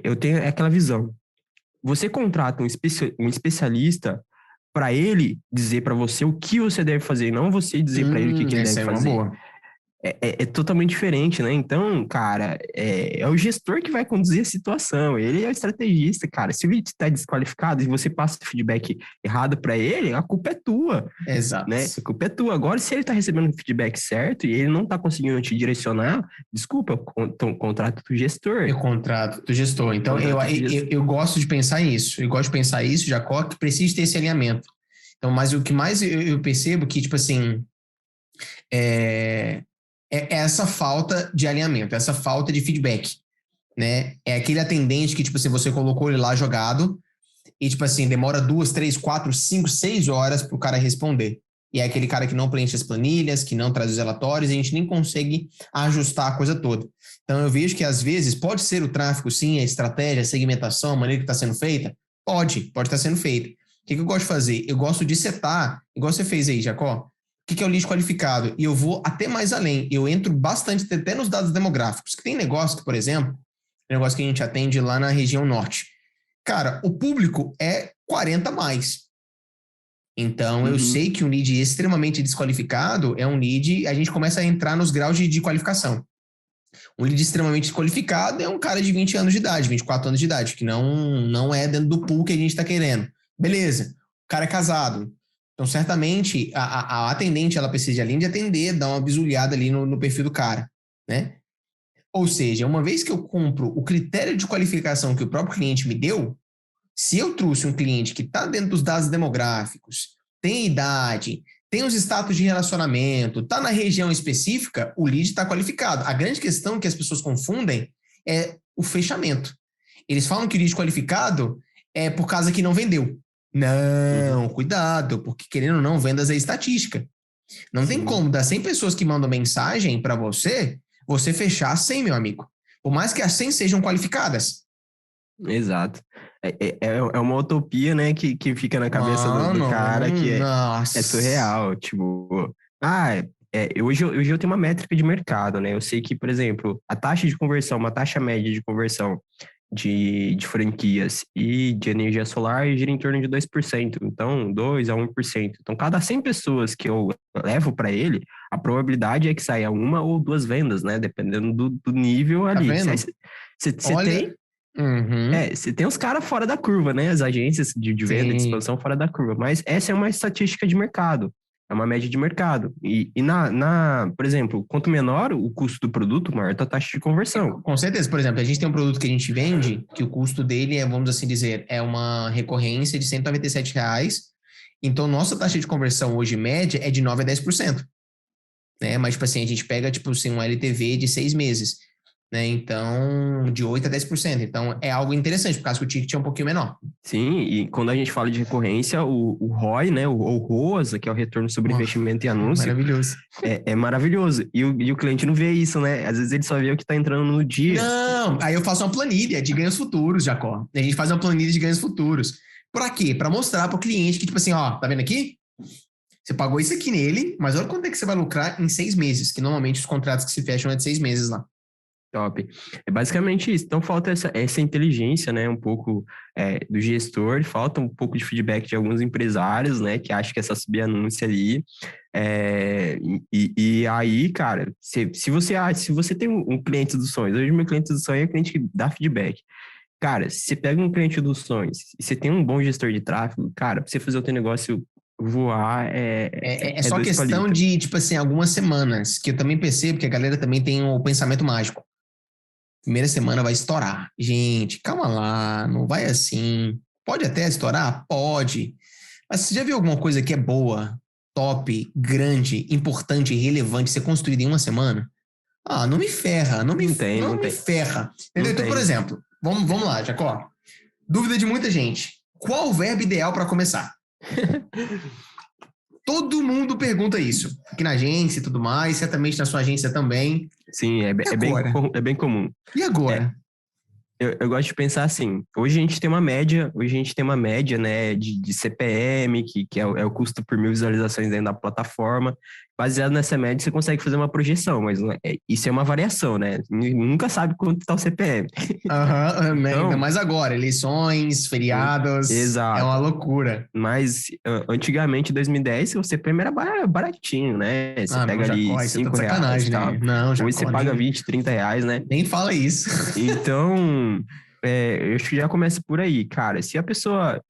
B: eu tenho aquela visão. Você contrata um especialista para ele dizer para você o que você deve fazer, não você dizer para ele o que ele
A: Essa
B: deve
A: é uma
B: fazer.
A: boa.
B: É totalmente diferente, né? Então, cara, é o gestor que vai conduzir a situação. Ele é o estrategista, cara. Se ele está desqualificado e você passa feedback errado para ele, a culpa é tua,
A: Exato.
B: né? A culpa é tua. Agora, se ele está recebendo feedback certo e ele não está conseguindo te direcionar, desculpa, então contrata o gestor.
A: Eu contrato do gestor. Então,
B: Contrata o gestor.
A: eu gosto de pensar nisso. Eu gosto de pensar isso, Jacó, que precisa ter esse alinhamento. Então, mas o que mais eu percebo que, tipo assim, é, é essa falta de alinhamento, essa falta de feedback, né? É aquele atendente que, tipo assim, você colocou ele lá jogado e, tipo assim, demora 2, 3, 4, 5, 6 horas para o cara responder. E é aquele cara que não preenche as planilhas, que não traz os relatórios, e a gente nem consegue ajustar a coisa toda. Então, eu vejo que, às vezes, pode ser o tráfego, sim, a estratégia, a segmentação, a maneira que está sendo feita. Pode estar sendo feita. O que eu gosto de fazer? Eu gosto de setar, igual você fez aí, Jacó. O que é o lead qualificado? E eu vou até mais além. Eu entro bastante até nos dados demográficos. Que tem negócio que, por exemplo, negócio que a gente atende lá na região norte. Cara, o público é 40 mais. Então, eu
B: Uhum.
A: sei que um lead extremamente desqualificado é um lead, a gente começa a entrar nos graus de qualificação. Um lead extremamente desqualificado é um cara de 20 anos de idade, 24 anos de idade, que não é dentro do pool que a gente está querendo. Beleza, o cara é casado. Então, certamente, a atendente, ela precisa, além de atender, dar uma bisulhada ali no perfil do cara, né? Ou seja, uma vez que eu compro o critério de qualificação que o próprio cliente me deu, se eu trouxe um cliente que está dentro dos dados demográficos, tem idade, tem os status de relacionamento, está na região específica, o lead está qualificado. A grande questão que as pessoas confundem é o fechamento. Eles falam que o lead qualificado é por causa que não vendeu.
B: Uhum.
A: Não, cuidado, porque querendo ou não, vendas é estatística. Não tem
B: Sim.
A: como dar 100 pessoas que mandam mensagem para você, você fechar 100, meu amigo. Por mais que as 100 sejam qualificadas.
B: Exato. É uma utopia, né, que fica na cabeça do
A: Mano,
B: cara que é
A: nossa.
B: surreal. Tipo, hoje eu tenho uma métrica de mercado, né? Eu sei que, por exemplo, a taxa de conversão, uma taxa média de conversão de franquias e de energia solar gira em torno de 2%. Então, 2 a 1%. Então, cada 100 pessoas que eu levo para ele, a probabilidade é que saia uma ou duas vendas, né? Dependendo do nível
A: Tá
B: ali.
A: vendo?
B: Você
A: Olha.
B: tem
A: Uhum,
B: você tem os caras fora da curva, né? As agências de venda, de
A: sim.
B: expansão fora da curva. Mas essa é uma estatística de mercado. É uma média de mercado. E por exemplo, quanto menor o custo do produto, maior a taxa de conversão.
A: Com certeza. Por exemplo, a gente tem um produto que a gente vende, que o custo dele é, vamos assim dizer, é uma recorrência de R$ 197. Então, nossa taxa de conversão hoje média é de 9 a 10%. Né? Mas, tipo assim, a gente pega, tipo assim, um LTV de 6 meses. Né? Então, de 8 a 10%. Então, é algo interessante, por causa que o ticket é um pouquinho menor.
B: Sim, e quando a gente fala de recorrência, o ROI, né? O ROAS, que é o retorno sobre
A: Oh,
B: investimento e anúncio,
A: maravilhoso.
B: é maravilhoso. E o cliente não vê isso, né? Às vezes ele só vê o que está entrando no dia.
A: Não, aí eu faço uma planilha de ganhos futuros, Jacó. A gente faz uma planilha de ganhos futuros. Pra quê? Pra mostrar pro cliente que, tipo assim, ó, tá vendo aqui? Você pagou isso aqui nele, mas olha quanto é que você vai lucrar em 6 meses, que normalmente os contratos que se fecham é de 6 meses lá.
B: Top. É basicamente isso. Então falta essa inteligência, né? Um pouco do gestor, falta um pouco de feedback de alguns empresários, né? Que acham que é só subir anúncio ali. E aí, cara, se você tem um cliente dos sonhos, hoje meu cliente dos sonhos é o cliente que dá feedback. Cara, se você pega um cliente dos sonhos e você tem um bom gestor de tráfego, cara, pra você fazer o teu negócio voar
A: É
B: é
A: só
B: dois
A: questão
B: palitos.
A: de, tipo assim, algumas semanas, que eu também percebo que a galera também tem o pensamento mágico. Primeira semana vai estourar. Gente, calma lá, não vai assim. Pode até estourar? Pode. Mas você já viu alguma coisa que é boa, top, grande, importante e relevante ser construída em uma semana? Ah, não me ferra,
B: Não tem,
A: não
B: não
A: me
B: tem,
A: ferra. Entendeu?
B: não
A: Então, por
B: tem.
A: exemplo, Vamos lá, Jacó. Dúvida de muita gente. Qual o verbo ideal para começar? Todo mundo pergunta isso. Aqui na agência e tudo mais, certamente na sua agência também.
B: Sim, é bem comum.
A: E agora?
B: Eu gosto de pensar assim, hoje a gente tem uma média, né, de CPM, que é o custo por 1.000 visualizações dentro da plataforma. Baseado nessa média, você consegue fazer uma projeção, mas isso é uma variação, né? Nunca sabe quanto está o CPM.
A: Então, ainda mais agora, eleições, feriados,
B: exato.
A: É uma loucura.
B: Mas antigamente, em 2010, o CPM era baratinho, né? Você pega ali R$5 e tal.
A: Né? Não,
B: hoje você paga 20, 30 reais, né?
A: Nem fala isso.
B: Então, eu acho que já começa por aí, cara. Se a pessoa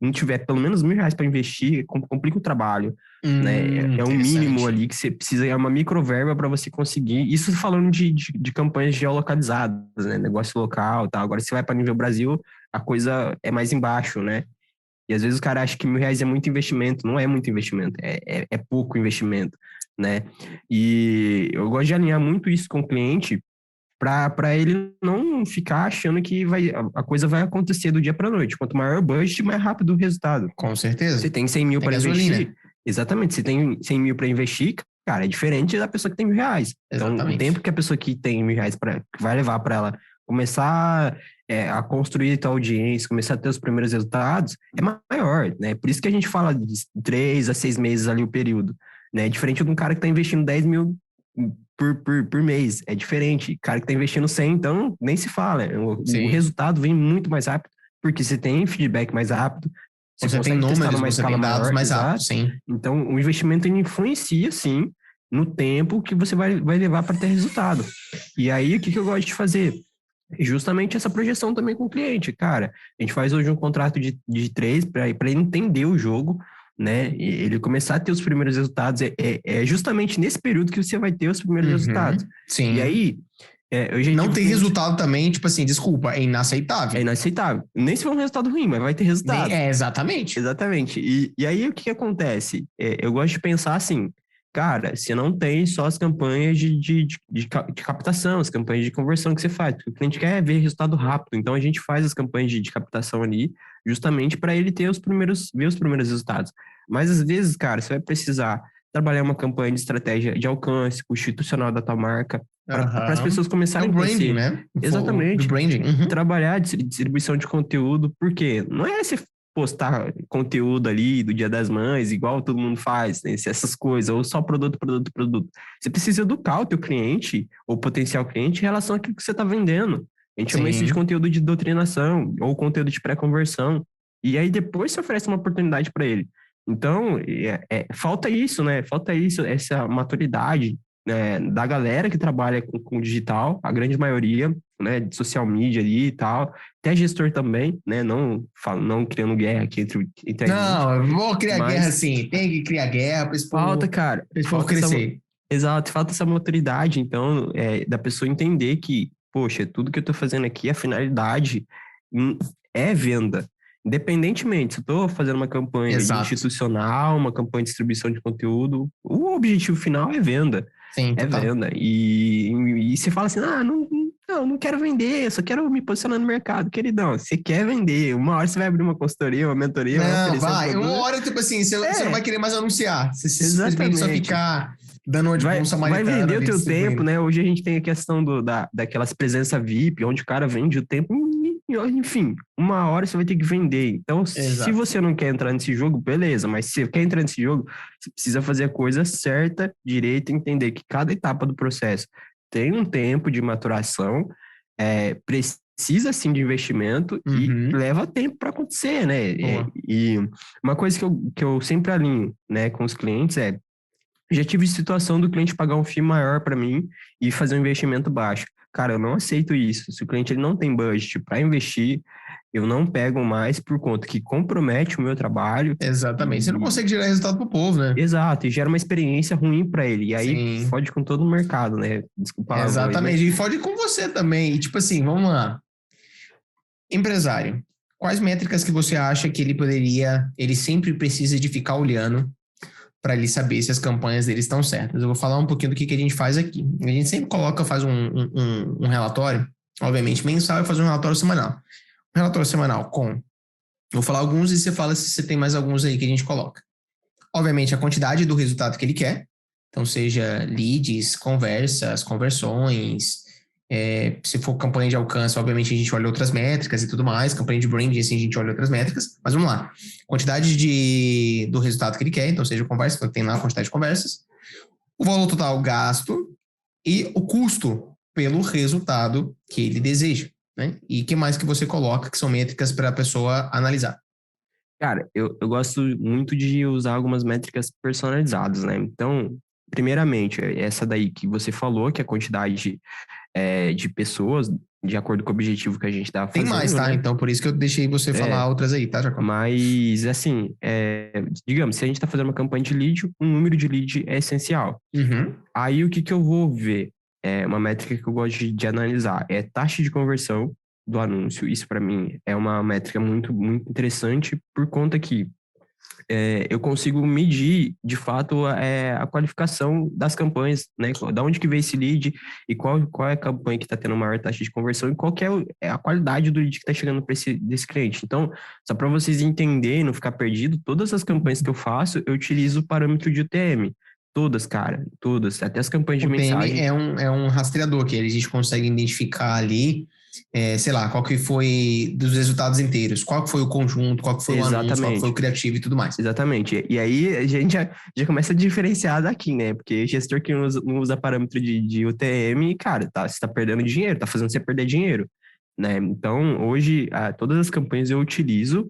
B: não tiver pelo menos R$1.000 para investir, complica o trabalho, né? É um mínimo ali que você precisa, é uma microverba para você conseguir. Isso falando de campanhas geolocalizadas, né? Negócio local, tal. Agora, se vai para nível Brasil, a coisa é mais embaixo, né? E às vezes o cara acha que R$1.000 é muito investimento. Não é muito investimento, é pouco investimento, né? E eu gosto de alinhar muito isso com o cliente para ele não ficar achando que a coisa vai acontecer do dia para a noite. Quanto maior o budget, mais rápido o resultado.
A: Com certeza.
B: Você tem 100 mil para investir. Exatamente. Você tem 100 mil para investir, cara, é diferente da pessoa que tem R$1.000. Então, o tempo que a pessoa que tem R$1.000 vai levar para ela começar a construir a tua audiência, começar a ter os primeiros resultados, é maior, né? Por isso que a gente fala de 3 a 6 meses ali o período, né? Diferente de um cara que está investindo 10 mil por mês, é diferente. Cara que está investindo 100, então nem se fala. O resultado vem muito mais rápido, porque você tem feedback mais rápido,
A: você tem números, você tem dados mais rápidos, sim.
B: Então, o investimento ele influencia, sim, no tempo que você vai levar para ter resultado. E aí, o que eu gosto de fazer? Justamente essa projeção também com o cliente. Cara, a gente faz hoje um contrato de 3 para ele entender o jogo, né? E ele começar a ter os primeiros resultados. É justamente nesse período que você vai ter os primeiros resultados.
A: Sim.
B: E aí,
A: não ter resultado também, tipo assim, desculpa, é inaceitável.
B: É inaceitável. Nem se for um resultado ruim, mas vai ter resultado.
A: Exatamente.
B: Exatamente. E aí, o que acontece? Eu gosto de pensar assim, cara, você não tem só as campanhas de captação, as campanhas de conversão que você faz, porque o cliente quer ver resultado rápido. Então, a gente faz as campanhas de captação ali, justamente para ele ver os primeiros resultados. Mas, às vezes, cara, você vai precisar trabalhar uma campanha de estratégia de alcance, institucional da tua marca, para as pessoas começarem
A: a conhecer.
B: Né? Exatamente.
A: Do branding.
B: Trabalhar distribuição de conteúdo, porque não é você postar conteúdo ali do Dia das Mães, igual todo mundo faz, né? Essas coisas, ou só produto. Você precisa educar o teu cliente, ou potencial cliente, em relação àquilo que você está vendendo. A gente chama isso de conteúdo de doutrinação, ou conteúdo de pré-conversão. E aí depois você oferece uma oportunidade para ele. Então, falta isso, né? Falta isso, essa maturidade, né, da galera que trabalha com digital, a grande maioria, né, de social media ali e tal, até gestor também, né, não criando guerra aqui entre
A: não, vou criar guerra sim, tem que criar guerra para esse povo,
B: falta, cara,
A: falta crescer.
B: Exato, falta essa maturidade, então, da pessoa entender que, poxa, tudo que eu tô fazendo aqui, a finalidade é venda. Independentemente, se eu estou fazendo uma campanha institucional, uma campanha de distribuição de conteúdo, o objetivo final é venda.
A: Sim, total.
B: Venda. E você fala assim, não quero vender, eu só quero me posicionar no mercado. Queridão, você quer vender, uma hora você vai abrir uma consultoria, uma mentoria.
A: Não, vai, uma hora, tipo assim, você não vai querer mais anunciar. Você simplesmente só ficar dando onde um samaritano.
B: Vai vender o teu tempo, né? Hoje a gente tem a questão daquelas presenças VIP, onde o cara vende o tempo. Enfim, uma hora você vai ter que vender. Então, se você não quer entrar nesse jogo, beleza. Mas se você quer entrar nesse jogo, você precisa fazer a coisa certa, direita, entender que cada etapa do processo tem um tempo de maturação, precisa sim de investimento e leva tempo para acontecer, né? E uma coisa que eu sempre alinho, né, com os clientes já tive situação do cliente pagar um FII maior para mim e fazer um investimento baixo. Cara, eu não aceito isso. Se o cliente ele não tem budget para investir, eu não pego mais por conta que compromete o meu trabalho.
A: Exatamente. Você não consegue gerar resultado pro povo, né?
B: Exato. E gera uma experiência ruim para ele. E aí fode com todo o mercado, né? Desculpa.
A: Exatamente. E fode com você também. E tipo assim, vamos lá. Empresário, quais métricas que você acha que ele sempre precisa de ficar olhando para ele saber se as campanhas dele estão certas? Eu vou falar um pouquinho do que a gente faz aqui. A gente sempre faz um relatório obviamente, mensal e fazer um relatório semanal. Um relatório semanal com... Vou falar alguns e você fala se você tem mais alguns aí que a gente coloca. Obviamente, a quantidade do resultado que ele quer. Então, seja leads, conversas, conversões. Se for campanha de alcance, obviamente, a gente olha outras métricas e tudo mais. Campanha de branding, assim, a gente olha outras métricas. Mas vamos lá. Quantidade do resultado que ele quer. Então, seja conversa, então tem lá a quantidade de conversas. O valor total gasto e o custo pelo resultado que ele deseja, né? E o que mais que você coloca que são métricas para a pessoa analisar?
B: Cara, eu gosto muito de usar algumas métricas personalizadas, né? Então, primeiramente, essa daí que você falou, que é a quantidade de pessoas, de acordo com o objetivo que a gente estava
A: Tem mais,
B: fazendo,
A: tá?
B: né?
A: Então, por isso que eu deixei você falar
B: É,
A: outras aí, tá, Jacob?
B: mas, assim, digamos, se a gente está fazendo uma campanha de lead, um número de lead é essencial.
A: Uhum.
B: Aí, o que que eu vou ver? É uma métrica que eu gosto de analisar é taxa de conversão do anúncio. Isso, para mim, é uma métrica muito, muito interessante por conta que eu consigo medir, de fato, a qualificação das campanhas, né? Da onde que veio esse lead e qual é a campanha que está tendo maior taxa de conversão e qual que é a qualidade do lead que está chegando para desse cliente. Então, só para vocês entenderem, não ficar perdido, todas as campanhas que eu faço, eu utilizo o parâmetro de UTM. Todas, cara, todas. Até as campanhas de
A: O TM
B: mensagem.
A: é um rastreador que a gente consegue identificar ali, sei lá, qual que foi dos resultados inteiros, qual que foi o conjunto, qual que foi o anúncio, qual que foi o
B: Exatamente.
A: criativo e tudo mais.
B: Exatamente. E aí a gente já começa a diferenciar daqui, né? Porque gestor que não usa parâmetro de UTM, cara, você tá perdendo dinheiro, tá fazendo você perder dinheiro, né? Então, hoje, todas as campanhas eu utilizo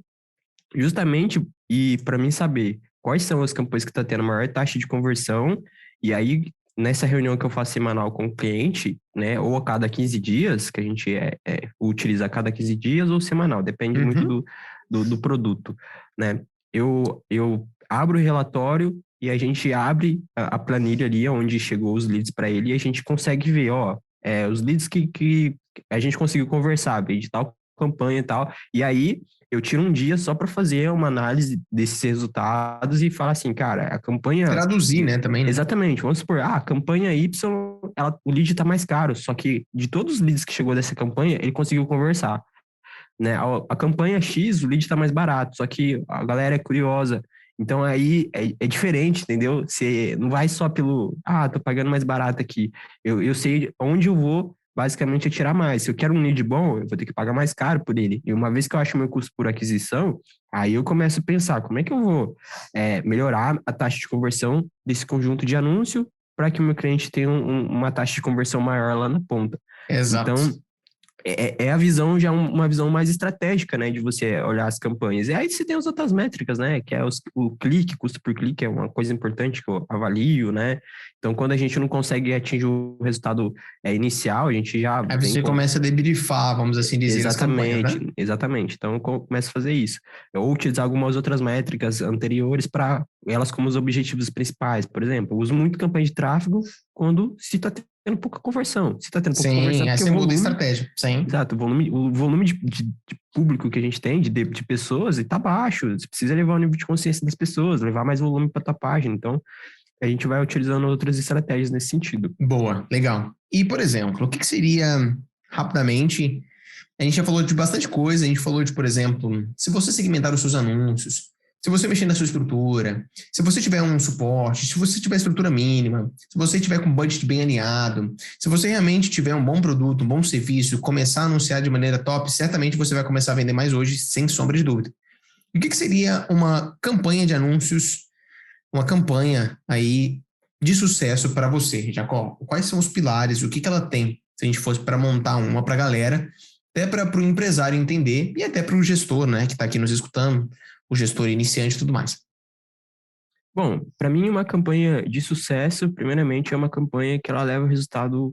B: justamente e para mim saber quais são as campanhas que tá tendo a maior taxa de conversão. E aí, nessa reunião que eu faço semanal com o cliente, né? Ou a cada 15 dias, que a gente utiliza a cada 15 dias ou semanal, depende muito
A: Uhum.
B: do produto, né? Eu abro o relatório e a gente abre a planilha ali onde chegou os leads para ele e a gente consegue ver, ó, os leads que a gente conseguiu conversar, de tal campanha e tal. E aí eu tiro um dia só para fazer uma análise desses resultados e falar assim, cara, a campanha.
A: Traduzir, né, também, né?
B: Exatamente, vamos supor, a campanha Y, o lead está mais caro, só que de todos os leads que chegou dessa campanha, ele conseguiu conversar, né? A campanha X, o lead está mais barato, só que a galera é curiosa. Então aí é diferente, entendeu? Você não vai só pelo, tô pagando mais barato aqui. Eu sei onde eu vou, basicamente, é tirar mais. Se eu quero um lead bom, eu vou ter que pagar mais caro por ele. E uma vez que eu acho meu custo por aquisição, aí eu começo a pensar como é que eu vou melhorar a taxa de conversão desse conjunto de anúncio para que o meu cliente tenha uma taxa de conversão maior lá na ponta.
A: Exato.
B: Então, a visão já uma visão mais estratégica, né, de você olhar as campanhas. E aí você tem as outras métricas, né, que é o clique, custo por clique, é uma coisa importante que eu avalio, né. Então, quando a gente não consegue atingir o resultado inicial, a gente já
A: Aí
B: vem
A: você
B: com...
A: começa a debriefar, vamos assim dizer, as campanhas,
B: Exatamente,
A: né?
B: exatamente. Então, eu começo a fazer isso. Ou utilizar algumas outras métricas anteriores para elas como os objetivos principais. Por exemplo, eu uso muito campanha de tráfego quando se está tendo pouca conversão. Se está tendo pouca conversão, é
A: Sim, aí
B: porque o
A: você muda a
B: volume...
A: estratégia. Sim.
B: Exato, o volume de público que a gente tem, de pessoas, está baixo. Você precisa levar o nível de consciência das pessoas, levar mais volume para tua página. Então, a gente vai utilizando outras estratégias nesse sentido.
A: Boa, legal. E, por exemplo, o que seria, rapidamente, a gente já falou de bastante coisa, a gente falou de, por exemplo, se você segmentar os seus anúncios, se você mexer na sua estrutura, se você tiver um suporte, se você tiver estrutura mínima, se você tiver com budget bem alinhado, se você realmente tiver um bom produto, um bom serviço, começar a anunciar de maneira top, certamente você vai começar a vender mais hoje, sem sombra de dúvida. E o que seria uma campanha de anúncios, uma campanha aí de sucesso para você, Jacó? Quais são os pilares? O que ela tem? Se a gente fosse para montar uma para a galera, até para o empresário entender e até para o gestor, né, que está aqui nos escutando, o gestor iniciante e tudo mais.
B: Bom, para mim, uma campanha de sucesso, primeiramente, é uma campanha que ela leva o resultado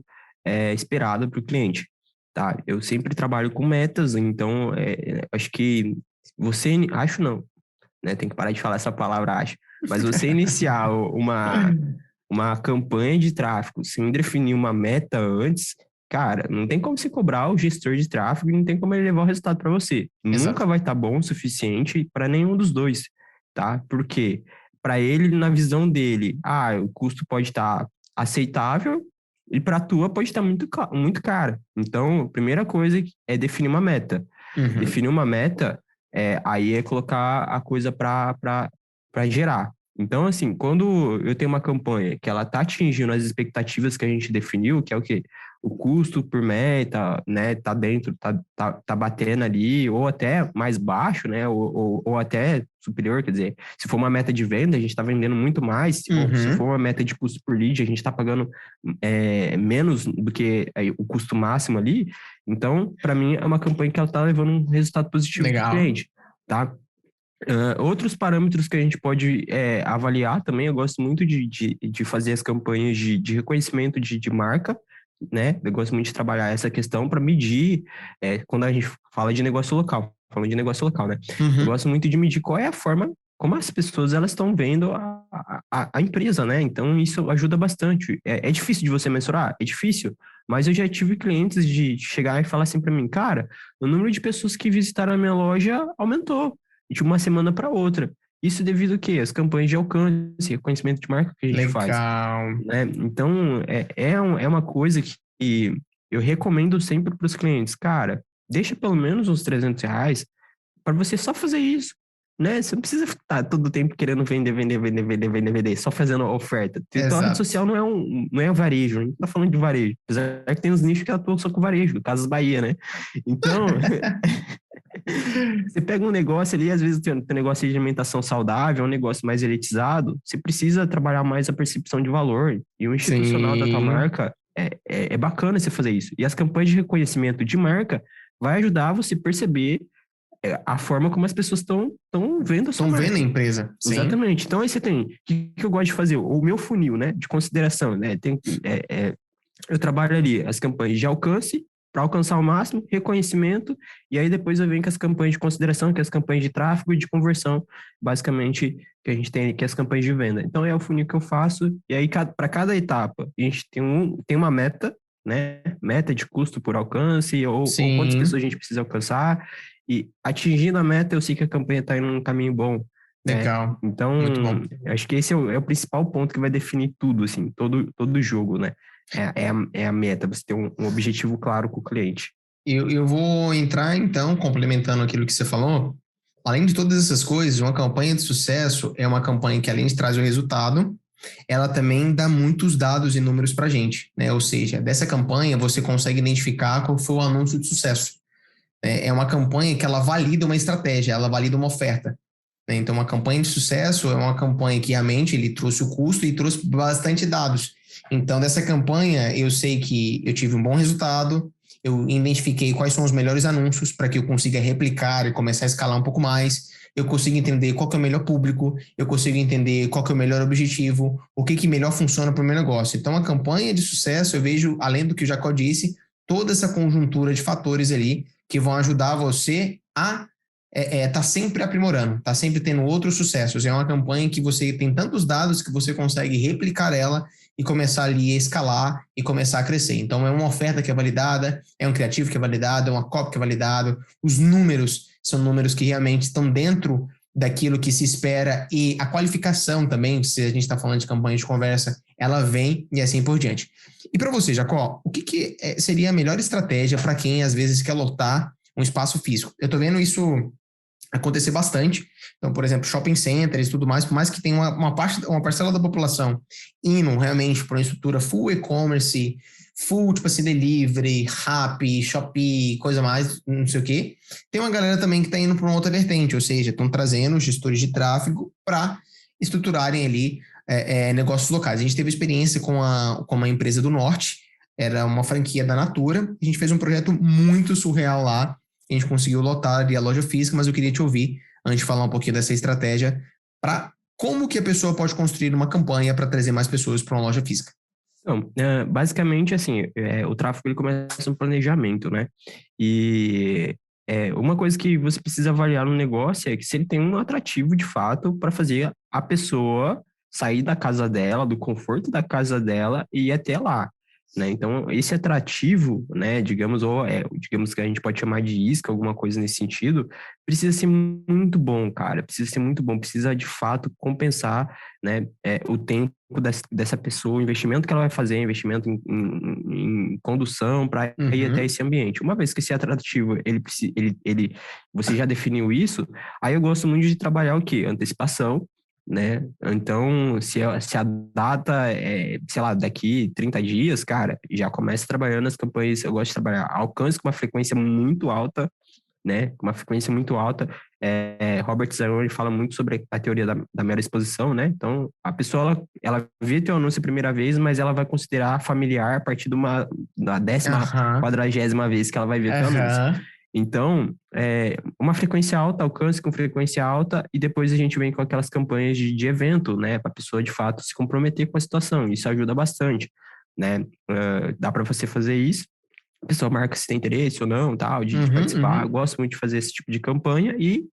B: esperado para o cliente, tá? Eu sempre trabalho com metas, então, acho que acho não, né? Tem que parar de falar essa palavra, acho. Mas você iniciar uma campanha de tráfego sem definir uma meta antes, cara, não tem como você cobrar o gestor de tráfego e não tem como ele levar o resultado para você. Nunca
A: Exato.
B: vai estar bom o suficiente para nenhum dos dois, tá? Porque para ele, na visão dele, o custo pode estar aceitável, e para a tua pode estar muito cara. Então, a primeira coisa é definir uma meta.
A: Uhum.
B: Definir uma meta, aí é colocar a coisa para gerar. Então, assim, quando eu tenho uma campanha que ela está atingindo as expectativas que a gente definiu, que é o quê? O custo por meta, né, tá dentro, tá batendo ali, ou até mais baixo, né, ou até superior, quer dizer, se for uma meta de venda, a gente está vendendo muito mais, se for uma meta de custo por lead, a gente está pagando menos do que o custo máximo ali. Então, para mim, é uma campanha que ela está levando um resultado positivo para o
A: Legal.
B: cliente, tá? Outros parâmetros que a gente pode avaliar também, eu gosto muito de fazer as campanhas de reconhecimento de marca, né? Eu gosto muito de trabalhar essa questão para medir, quando a gente fala de negócio local, falando de negócio local, né? Eu
A: Uhum.
B: gosto muito de medir qual é a forma como as pessoas elas estão vendo a empresa, né? Então, isso ajuda bastante. É difícil de você mensurar? É difícil, mas eu já tive clientes de chegar e falar assim para mim, cara, o número de pessoas que visitaram a minha loja aumentou de uma semana para outra. Isso devido a quê? As campanhas de alcance, reconhecimento de marca que a gente faz,
A: Legal.
B: né? Então, é uma coisa que eu recomendo sempre para os clientes. Cara, deixa pelo menos uns R$ 300 para você só fazer isso, né? Você não precisa estar todo o tempo querendo vender, só fazendo oferta. Então, a rede
A: Exato.
B: social não é varejo, a gente não tá falando de varejo. Apesar que tem uns nichos que atuam só com varejo, Casas Bahia, né? Então, você pega um negócio ali, às vezes tem um negócio de alimentação saudável, um negócio mais elitizado, você precisa trabalhar mais a percepção de valor. E o institucional da tua
A: Sim.
B: marca é bacana você fazer isso. E as campanhas de reconhecimento de marca vai ajudar você a perceber a forma como as pessoas estão vendo a sua
A: Estão vendo a
B: marca.
A: empresa. Sim.
B: Exatamente. Então aí você tem, o que eu gosto de fazer? O meu funil, né, de consideração, né, eu trabalho ali as campanhas de alcance, para alcançar o máximo, reconhecimento, e aí depois eu venho com as campanhas de consideração, que é as campanhas de tráfego e de conversão, basicamente, que a gente tem aqui as campanhas de venda. Então é o funil que eu faço, e aí para cada etapa, a gente tem uma meta, né? Meta de custo por alcance, ou quantas pessoas
A: Sim.
B: a gente precisa alcançar, e atingindo a meta, eu sei que a campanha está indo num caminho bom, né?
A: Legal.
B: Então,
A: Muito bom.
B: acho que esse é o principal ponto que vai definir tudo, assim, todo jogo, né? É a meta, você ter um objetivo claro com o cliente.
A: Eu vou entrar, então, complementando aquilo que você falou. Além de todas essas coisas, uma campanha de sucesso é uma campanha que, além de trazer o resultado, ela também dá muitos dados e números para a gente, né? Ou seja, dessa campanha você consegue identificar qual foi o anúncio de sucesso. É uma campanha que ela valida uma estratégia, ela valida uma oferta, né? Então, uma campanha de sucesso é uma campanha que realmente ele trouxe o custo e trouxe bastante dados. Então, dessa campanha, eu sei que eu tive um bom resultado, eu identifiquei quais são os melhores anúncios para que eu consiga replicar e começar a escalar um pouco mais. Eu consigo entender qual que é o melhor público, eu consigo entender qual que é o melhor objetivo, o que que melhor funciona para o meu negócio. Então, a campanha de sucesso, eu vejo, além do que o Jacó disse, toda essa conjuntura de fatores ali que vão ajudar você a tá sempre aprimorando, tá sempre tendo outros sucessos. É uma campanha que você tem tantos dados que você consegue replicar ela e começar ali a escalar e começar a crescer. Então, é uma oferta que é validada, é um criativo que é validado, é uma copy que é validado, os números são números que realmente estão dentro daquilo que se espera e a qualificação também, se a gente está falando de campanha de conversa, ela vem e assim por diante. E para você, Jacó, o que seria a melhor estratégia para quem às vezes quer lotar um espaço físico? Eu estou vendo isso acontecer bastante. Então, por exemplo, shopping centers e tudo mais, por mais que tenha uma parcela da população indo realmente para uma estrutura full e-commerce, full, tipo assim, delivery, Rappi, Shopee, coisa mais, não sei o quê. Tem uma galera também que está indo para uma outra vertente, ou seja, estão trazendo gestores de tráfego para estruturarem ali negócios locais. A gente teve experiência com uma empresa do Norte, era uma franquia da Natura, a gente fez um projeto muito surreal lá, a gente conseguiu lotar ali a loja física, mas eu queria te ouvir, antes de falar um pouquinho dessa estratégia, para como que a pessoa pode construir uma campanha para trazer mais pessoas para uma loja física.
B: Então, basicamente, assim, o tráfego ele começa no planejamento, né? E uma coisa que você precisa avaliar no negócio é que se ele tem um atrativo de fato para fazer a pessoa sair da casa dela, do conforto da casa dela e ir até lá. né? Então, esse atrativo, né, digamos, digamos que a gente pode chamar de isca, alguma coisa nesse sentido, precisa ser muito bom, cara, precisa ser muito bom, precisa de fato compensar, né, o tempo dessa pessoa, o investimento que ela vai fazer, investimento em condução para ir até esse ambiente. Uma vez que esse atrativo, você já definiu isso, aí eu gosto muito de trabalhar o quê? Antecipação, né? Então, se a data é, sei lá, daqui 30 dias, cara, já começa trabalhando as campanhas. Eu gosto de trabalhar alcance com uma frequência muito alta, né? Uma frequência muito alta. Robert Zeroni fala muito sobre a teoria da mera exposição, né? Então, a pessoa, ela vê teu anúncio a primeira vez, mas ela vai considerar familiar a partir da 10ª, 40ª vez que ela vai ver teu anúncio. Então, uma frequência alta, alcance com frequência alta, e depois a gente vem com aquelas campanhas de evento, né, para a pessoa de fato se comprometer com a situação. Isso ajuda bastante, né? Dá para você fazer isso. A pessoa marca se tem interesse ou não, tal, de participar. Eu gosto muito de fazer esse tipo de campanha e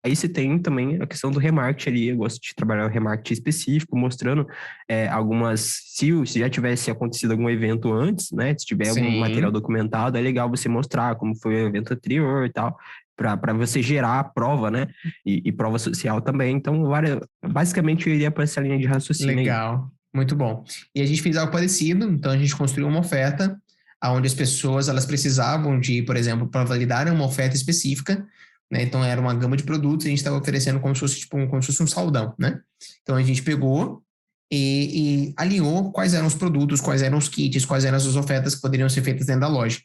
B: aí você tem também a questão do remarketing ali. Eu gosto de trabalhar o remarketing específico, mostrando algumas... Se já tivesse acontecido algum evento antes, né? Se tiver algum material documentado, é legal você mostrar como foi o evento anterior e tal, para você gerar a prova, né? E prova social também. Então, basicamente, eu iria para essa linha de raciocínio aí.
A: Legal, muito bom. E a gente fez algo parecido, então a gente construiu uma oferta onde as pessoas elas precisavam de, por exemplo, para validar uma oferta específica, né? Então era uma gama de produtos, a gente estava oferecendo como se fosse como se fosse um saldão, né? Então a gente pegou e alinhou quais eram os produtos, quais eram os kits, quais eram as ofertas que poderiam ser feitas dentro da loja.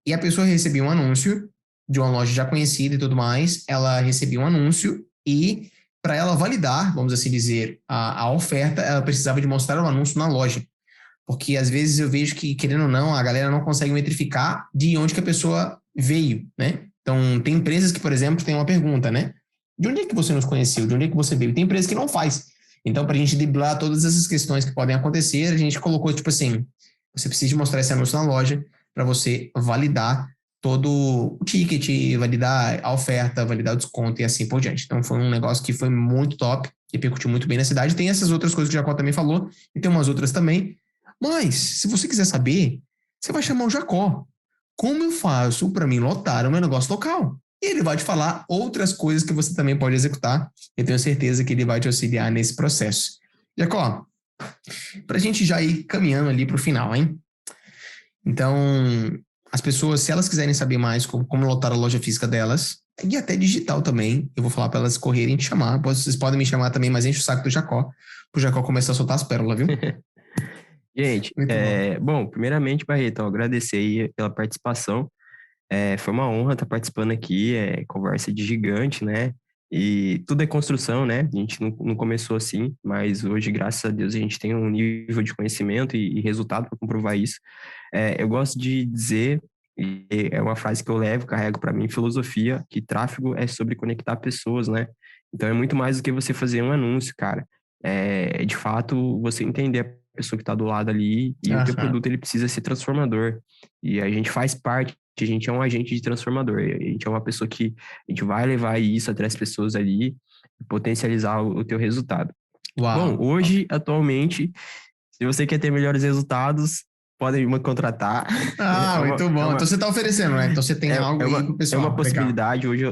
A: E a pessoa recebia um anúncio de uma loja já conhecida e tudo mais, ela recebia um anúncio e para ela validar, vamos assim dizer, a oferta, ela precisava de mostrar o anúncio na loja. Porque às vezes eu vejo que, querendo ou não, a galera não consegue metrificar de onde que a pessoa veio, né? Então, tem empresas que, por exemplo, tem uma pergunta, né? De onde é que você nos conheceu? De onde é que você veio? Tem empresas que não faz. Então, para a gente driblar todas essas questões que podem acontecer, a gente colocou, tipo assim, você precisa mostrar esse anúncio na loja para você validar todo o ticket, validar a oferta, validar o desconto e assim por diante. Então, foi um negócio que foi muito top, que repercutiu muito bem na cidade. Tem essas outras coisas que o Jacó também falou, e tem umas outras também. Mas, se você quiser saber, você vai chamar o Jacó. Como eu faço para mim lotar o meu negócio local? E ele vai te falar outras coisas que você também pode executar. Eu tenho certeza que ele vai te auxiliar nesse processo. Jacó, para a gente já ir caminhando ali para o final, hein? Então, as pessoas, se elas quiserem saber mais como lotar a loja física delas, e até digital também, eu vou falar para elas correrem te chamar. Vocês podem me chamar também, mas enche o saco do Jacó, para o Jacó começar a soltar as pérolas, viu?
B: Gente, bom, primeiramente, Barreto, agradecer aí pela participação. Foi uma honra estar participando aqui, conversa de gigante, né? E tudo é construção, né? A gente não começou assim, mas hoje, graças a Deus, a gente tem um nível de conhecimento e resultado para comprovar isso. Eu gosto de dizer, e é uma frase que eu levo, carrego para mim, filosofia, que tráfego é sobre conectar pessoas, né? Então é muito mais do que você fazer um anúncio, cara. De fato, você entender a pessoa que está do lado ali e o teu produto ele precisa ser transformador. E a gente faz parte, a gente é um agente de transformador. A gente é uma pessoa que a gente vai levar isso até as pessoas ali e potencializar o teu resultado.
A: Uau.
B: Bom, hoje, atualmente, se você quer ter melhores resultados, podem me contratar.
A: Muito bom. Então você está oferecendo, né? Então você tem algo aí pro pessoal.
B: É uma possibilidade. Hoje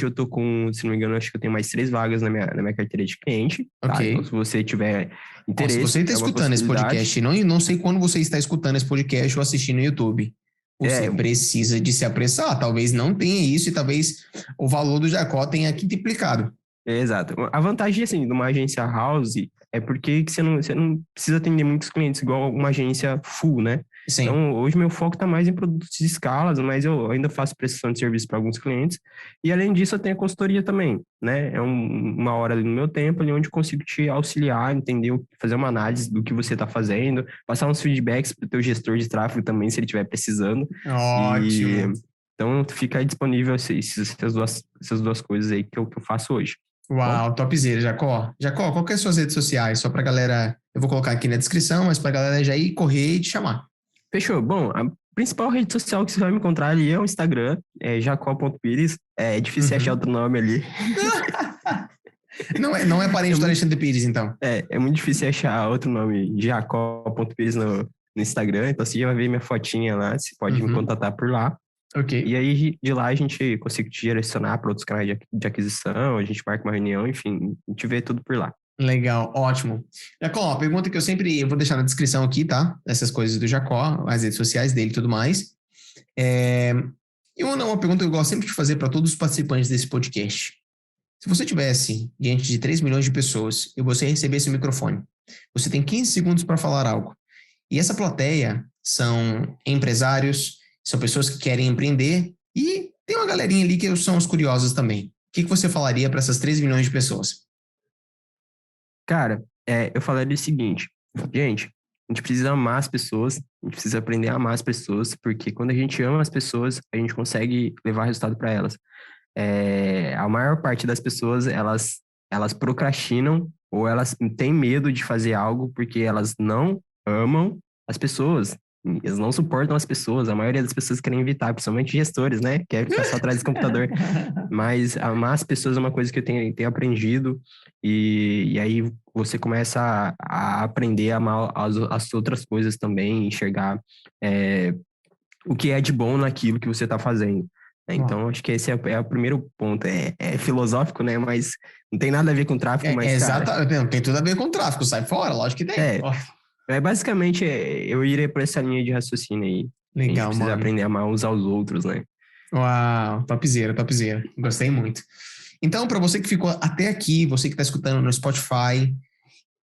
B: eu tô com, se não me engano, acho que eu tenho mais 3 vagas na minha carteira de cliente. Tá?
A: Ok.
B: Então, se você tiver interesse.
A: Se você está escutando esse podcast, não sei quando você está escutando esse podcast ou assistindo no YouTube. Você precisa de se apressar. Talvez não tenha isso e talvez o valor do Jacó tenha quintuplicado.
B: Exato. A vantagem, assim, de uma agência house é porque você não precisa atender muitos clientes igual uma agência full, né?
A: Sim.
B: Então, hoje meu foco está mais em produtos de escalas, mas eu ainda faço prestação de serviço para alguns clientes. E, além disso, eu tenho a consultoria também, né? É uma hora ali no meu tempo ali onde eu consigo te auxiliar, entender, fazer uma análise do que você está fazendo, passar uns feedbacks para o teu gestor de tráfego também, se ele estiver precisando.
A: Ótimo.
B: Então, fica disponível essas duas coisas aí que eu faço hoje.
A: Uau, topzera, Jacó. Jacó, qual que é as suas redes sociais? Só pra galera, eu vou colocar aqui na descrição, mas pra galera já ir correr e te chamar.
B: Fechou. Bom, a principal rede social que você vai me encontrar ali é o Instagram, jacó.pires. É difícil achar outro nome ali.
A: Não é parente do Alexandre Pires, então.
B: É muito difícil achar outro nome, jacó.pires no Instagram, então você já vai ver minha fotinha lá, você pode me
A: Uhum.
B: contatar por lá.
A: Ok.
B: E aí, de lá, a gente consegue te direcionar para outros canais de aquisição, a gente marca uma reunião, enfim, a gente vê tudo por lá.
A: Legal, ótimo. Jacó, a pergunta que eu vou deixar na descrição aqui, tá? Essas coisas do Jacó, as redes sociais dele e tudo mais. É, e uma pergunta que eu gosto sempre de fazer para todos os participantes desse podcast. Se você tivesse diante de 3 milhões de pessoas e você recebesse o microfone, você tem 15 segundos para falar algo. E essa plateia são empresários, são pessoas que querem empreender e tem uma galerinha ali que são os curiosos também. O que você falaria para essas 3 milhões de pessoas?
B: Cara, eu falaria o seguinte, gente, a gente precisa amar as pessoas, a gente precisa aprender a amar as pessoas, porque quando a gente ama as pessoas, a gente consegue levar resultado para elas. A maior parte das pessoas, elas procrastinam ou elas têm medo de fazer algo porque elas não amam as pessoas. Eles não suportam as pessoas. A maioria das pessoas querem evitar, principalmente gestores, né? Quer ficar só atrás do computador. Mas amar as pessoas é uma coisa que eu tenho aprendido. E aí você começa a aprender a amar as outras coisas também, enxergar o que é de bom naquilo que você está fazendo. Então, acho que esse é o primeiro ponto. É filosófico, né? Mas não tem nada a ver com tráfico, mas, cara...
A: Exatamente, tem tudo a ver com tráfico, sai fora, lógico que tem.
B: É, basicamente, eu iria por essa linha de raciocínio aí. A gente
A: Legal,
B: precisa
A: mano.
B: aprender a amar uns aos outros, né?
A: Uau, topzera, topzera. Gostei muito. Então, para você que ficou até aqui, você que está escutando no Spotify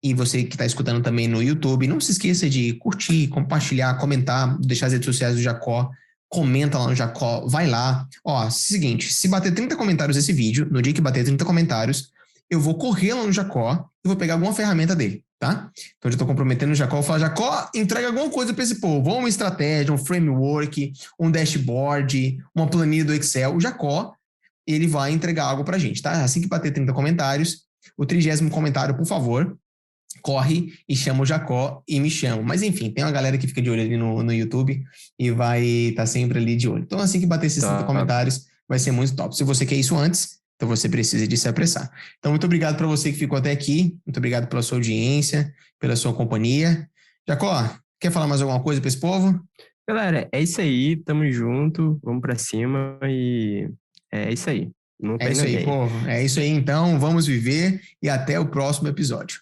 A: e você que está escutando também no YouTube, não se esqueça de curtir, compartilhar, comentar, deixar as redes sociais do Jacó, comenta lá no Jacó, vai lá. Ó, seguinte, se bater 30 comentários esse vídeo, no dia que bater 30 comentários, eu vou correr lá no Jacó e vou pegar alguma ferramenta dele, tá? Então, eu já estou comprometendo o Jacó, eu vou falar, Jacó, entrega alguma coisa para esse povo, ou uma estratégia, um framework, um dashboard, uma planilha do Excel. O Jacó, ele vai entregar algo pra gente, tá? Assim que bater 30 comentários, o 30º comentário, por favor, corre e chama o Jacó e me chama. Mas enfim, tem uma galera que fica de olho ali no YouTube e vai estar sempre ali de olho. Então, assim que bater esses 30
B: Top.
A: comentários, vai ser muito top. Se você quer isso antes, então você precisa de se apressar. Então, muito obrigado para você que ficou até aqui. Muito obrigado pela sua audiência, pela sua companhia. Jacó, quer falar mais alguma coisa para esse povo?
B: Galera, é isso aí. Tamo junto. Vamos pra cima e é isso aí. Não
A: É
B: tem
A: isso aí,
B: ninguém.
A: povo. É isso aí, então. Vamos viver e até o próximo episódio.